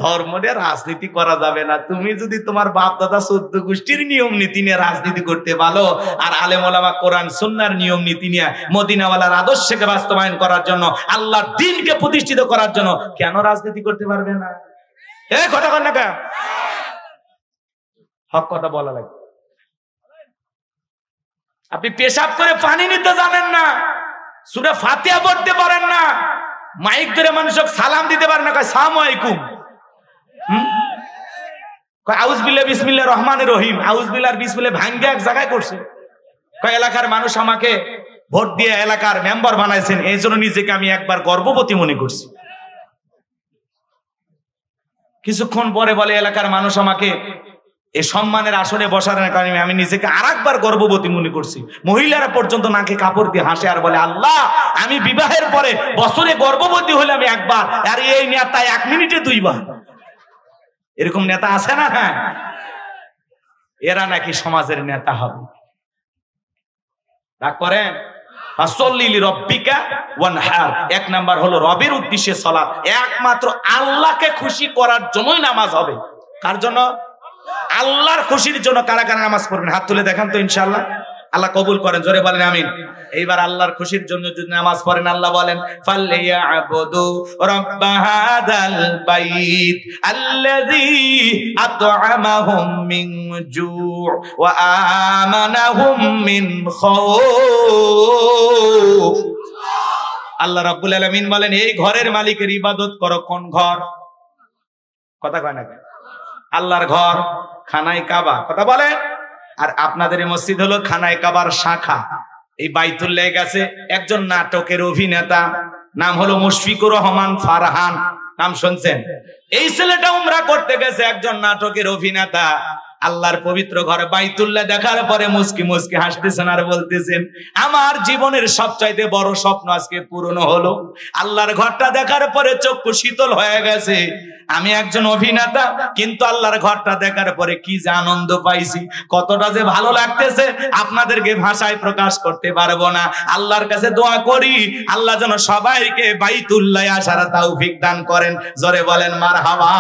ধর্ম নিয়ে রাজনীতি করা যাবে না। তুমি যদি তোমার বাপ দাদা 14 গোষ্ঠীর নিয়ম নীতি নিয়ে রাজনীতি করতে পারো, আর আলেম ওলামা কোরআন সুন্নাহর নিয়ম নীতি নিয়ে মদিনাওয়ালার আদর্শকে বাস্তবায়ন করার জন্য, আল্লাহর দ্বীনকে প্রতিষ্ঠিত করার জন্য, কেন রাজনীতি করতে পারবে না? কথা কন না, হক কথা বলা লাগে। আপনি পেশাব করে পানি নিতে জানেন না, সূরা ফাতিহা পড়তে পারেন না, মাইক ধরে মানুষকে সালাম দিতে পারেন না, কয় সালাম আলাইকুম, কয় আউজ বিল্লাহ বিসমিল্লাহির রহমানির রহিম, আউজ বিল্লাহ বিসমিল্লাহ ভাঙ্গে এক জায়গায় করছে। কয় এলাকার মানুষ আমাকে ভোট দিয়ে এলাকার মেম্বার বানাইছেন, এই জন্য নিজেকে আমি একবার গর্ববতী মনে করছি। কিছুক্ষণ পরে বলে এলাকার মানুষ আমাকে এই সম্মানের আসনে বসার কারণে আমি নিজেকে আরেকবার গর্ভবতী মনে করছি। মহিলারা পর্যন্ত নাকে কাপড় দিয়ে হাসে আর বলে, আল্লাহ আমি বিবাহের পরে বছরে গর্ভবতী হলে আমি একবার, আর এই নেতা 1 মিনিটে 2 বার। এরকম নেতা আছে না? হ্যাঁ, এরা নাকি সমাজের নেতা হবে। রাগ করেন? এক নাম্বার হলো রবের উদ্দেশ্যে সালাত, একমাত্র আল্লাহকে খুশি করার জন্যই নামাজ হবে। কার জন্য? আল্লাহর খুশির জন্য। কারা কারা নামাজ পড়বেন হাত তুলে দেখান তো, ইনশাআল্লাহ আল্লাহ কবুল করেন, জোরে বলেন আমিন। এইবার আল্লাহর খুশির জন্য যদি নামাজ পড়েন, আল্লাহ বলেন ফালইয়াবুদু রাব্ব হাযাল বাইত আল্লাযী আত'আমাহুম মিন জু' ওয়া আমানাহুম মিন খাউফ। আল্লাহ রাব্বুল আলামিন বলেন, এই ঘরের মালিকের ইবাদত করো। কোন ঘর? কথা কয় না? আল্লাহর ঘর, খানায় কাবা। কথা বলেন। আর আপনাদের মসজিদ হলো খানায় কাবার শাখা। এই বাইতুল্লাহ গেছে একজন নাটকের অভিনেতা, নাম হলো মুশফিকুর রহমান ফারহান, নাম শুনছেন? এই ছেলেটা উমরা করতে গেছে, একজন নাটকের অভিনেতা। আল্লাহর পবিত্র ঘর বাইতুল্লাহ দেখার পরে মুস্কি মুস্কি হাসতেছেন আর বলতেছেন, আমার জীবনের সবচাইতে বড় স্বপ্ন আজকে পূরণ হলো। আল্লাহর ঘরটা দেখার পরে চক্ষু শীতল হয়ে গেছে। আমি একজন অভিনেতা, কিন্তু আল্লাহর ঘরটা দেখার পরে কি যে আনন্দ পাইছি, কতটা যে ভালো লাগতেছে আপনাদেরকে ভাষায় প্রকাশ করতে পারবো না। আল্লাহর কাছে দোয়া করি, আল্লাহ যেন সবাইকে বাইতুল্লাহ আসার তৌফিক দান করেন। জোরে বলেন মারহাবা।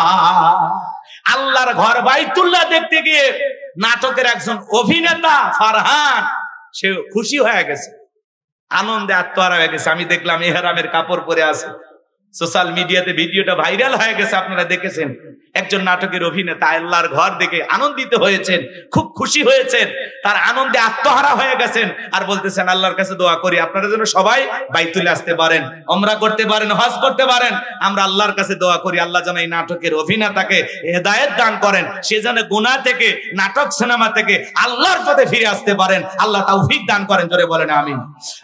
আল্লাহর ঘর বাইতুল্লাহ দেখতে গিয়ে নাটকের একজন অভিনেতা ফারহান, সে খুশি হয়ে গেছে, আনন্দে আত্মহারা হয়ে গেছে। আমি দেখলাম ইহরামের কাপড় পরে আছে, সোশ্যাল মিডিয়াতে ভিডিওটা ভাইরাল হয়ে গেছে, আপনারা দেখেছেন। একজন নাটকের অভিনেতা আল্লাহর ঘর দেখে আনন্দিত হয়েছেন, খুব খুশি হয়েছেন, তার আনন্দে আত্মহারা হয়ে গেছেন, আর বলতেছেন আল্লাহর কাছে দোয়া করি আপনারা যেন সবাই বাইতুলে আসতে পারেন, উমরা করতে পারেন, হজ করতে পারেন। আমরা আল্লাহর কাছে দোয়া করি আল্লাহ যেন এই নাটকের অভিনেতাকে হেদায়েত দান করেন, সে যেন গুনাহ থেকে, নাটক সিনেমা থেকে আল্লাহর পথে ফিরে আসতে পারেন, আল্লাহ তৌফিক দান করেন। জোরে বলেন আমিন।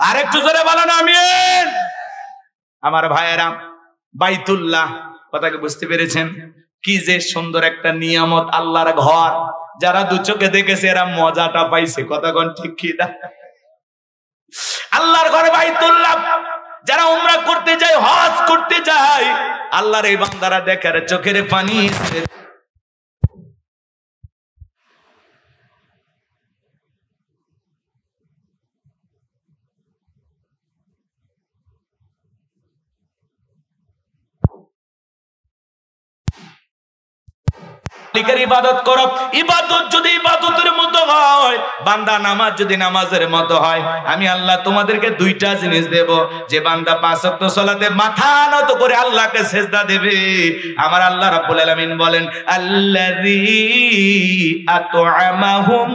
আর একটু জোরে বলেন আমিন। আমার ভাইয়েরা, বাইতুল্লাহ কথাকে বুঝতে পেরেছেন? কি যে সুন্দর একটা নিয়ামত, আল্লাহর ঘর। যারা দু চোখে দেখেছে এরা মজাটা পাইছে, কথা কোন ঠিক কি না? আল্লাহর ঘরে বাইতুল্লাহ, যারা উমরা করতে যায়, হজ করতে যায়, আল্লাহর এই বান্দারা দেখার চোখের পানি। ইবাদত করো, ইবাদত যদি ইবাদতের মতো হয়, বান্দা নামাজ যদি নামাজের মতো হয়, আমি আল্লাহ তোমাদেরকে দুইটা জিনিস দেব। যে বান্দা 5 ওয়াক্ত সালাতে মাথা নত করে আল্লাহকে সিজদা দেবে, আমার আল্লাহ রাব্বুল আলামিন বলেন আল্লাযী আত'আমাহুম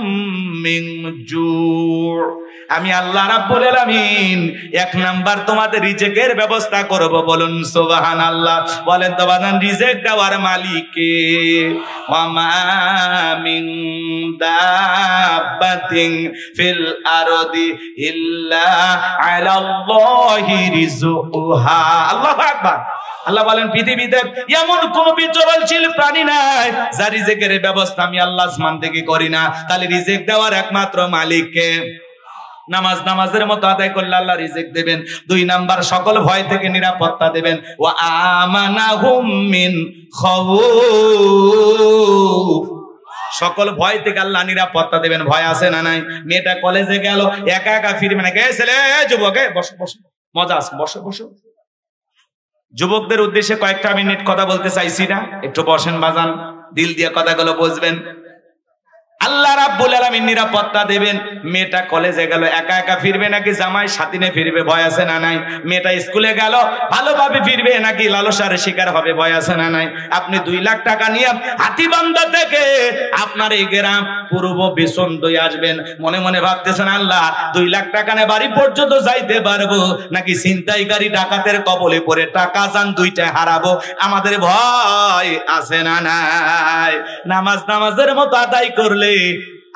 মিন জু', আমি আল্লাহ রাব্বুল আলামিন 1 নাম্বার তোমাদের রিজিকের ব্যবস্থা করব। বলুন সুবহানাল্লাহ। বলেন তো বাজান, রিজিক দেওয়ার মালিক কে? ওয়া মা মিন দাব্বাতিন ফিল আরদি ইল্লা আলাল্লাহি রিজকুহা। আল্লাহু আকবার। আল্লাহ বলেন পৃথিবীতে এমন কোন বিচরণশীল প্রাণী নাই যার রিজিকের ব্যবস্থা আমি আল্লাহ আসমান থেকে করি না। তাহলে রিজিক দেওয়ার একমাত্র মালিক কে? নামাজ নামাজের মতো আদায় করলে আল্লাহ রিজিক দেবেন। 2 নাম্বার, সকল ভয় থেকে নিরাপত্তা দেবেন। ওয়া আমানাহুম মিন খাউফ, সকল ভয় থেকে আল্লাহ নিরাপত্তা দেবেন। ভয় আছে না নাই? মেয়েটা কলেজে গেল, একা একা ফিরবে না। কে ছেলে? যুবক, বসো বসো, মজা আছে, বসো বসো। যুবকদের উদ্দেশ্যে কয়েকটা মিনিট কথা বলতে চাইছি না, একটু বসেন বাজান, দিল দিয়ে কথাগুলো বুঝবেন। আল্লাহ রাব্বুল আলামিন নিরাপত্তা দেবেন। মেয়েটা কলেজে গেল, একা একা ফিরবে নাকি জামাই সাথী নিয়ে ফিরবে? ভয় আছে না নাই? মেয়েটা স্কুলে গেল, ভালোভাবে ফিরবে নাকি লালসার শিকার হবে? ভয় আছে না নাই? আপনি 2 লাখ টাকা নিয়ে হাতীবান্ধা থেকে আপনার এই গ্রাম পূর্ব বিসন্দই আসবেন, মনে মনে ভাবতেছেন আল্লাহ 2 লাখ টাকা নিয়ে বাড়ি পর্যন্ত যাইতে পারবো নাকি ছিনতাইকারী ডাকাতের কবলে পড়ে টাকা জান 2টা হারাবো? আমাদের ভয় আছে না নাই? নামাজের মতো আদায় করলে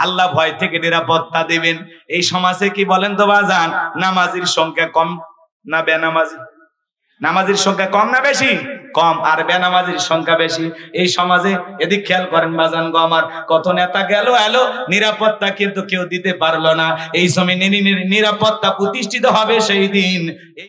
আল্লাহ ভয় থেকে নিরাপত্তা দিবেন। এই সমাজে কি বলেন তো বাজান, নামাজির সংখ্যা কম না বেনামাজি? নামাজির সংখ্যা কম না বেশি? কম। আর বেনামাজির সংখ্যা বেশি এই সমাজে। এদিক খেয়াল করেন বাজান গো আমার, কত নেতা গেল এলো, নিরাপত্তা কিন্তু কেউ দিতে পারলো না। এই সময় নিরাপত্তা প্রতিষ্ঠিত হবে সেই দিন।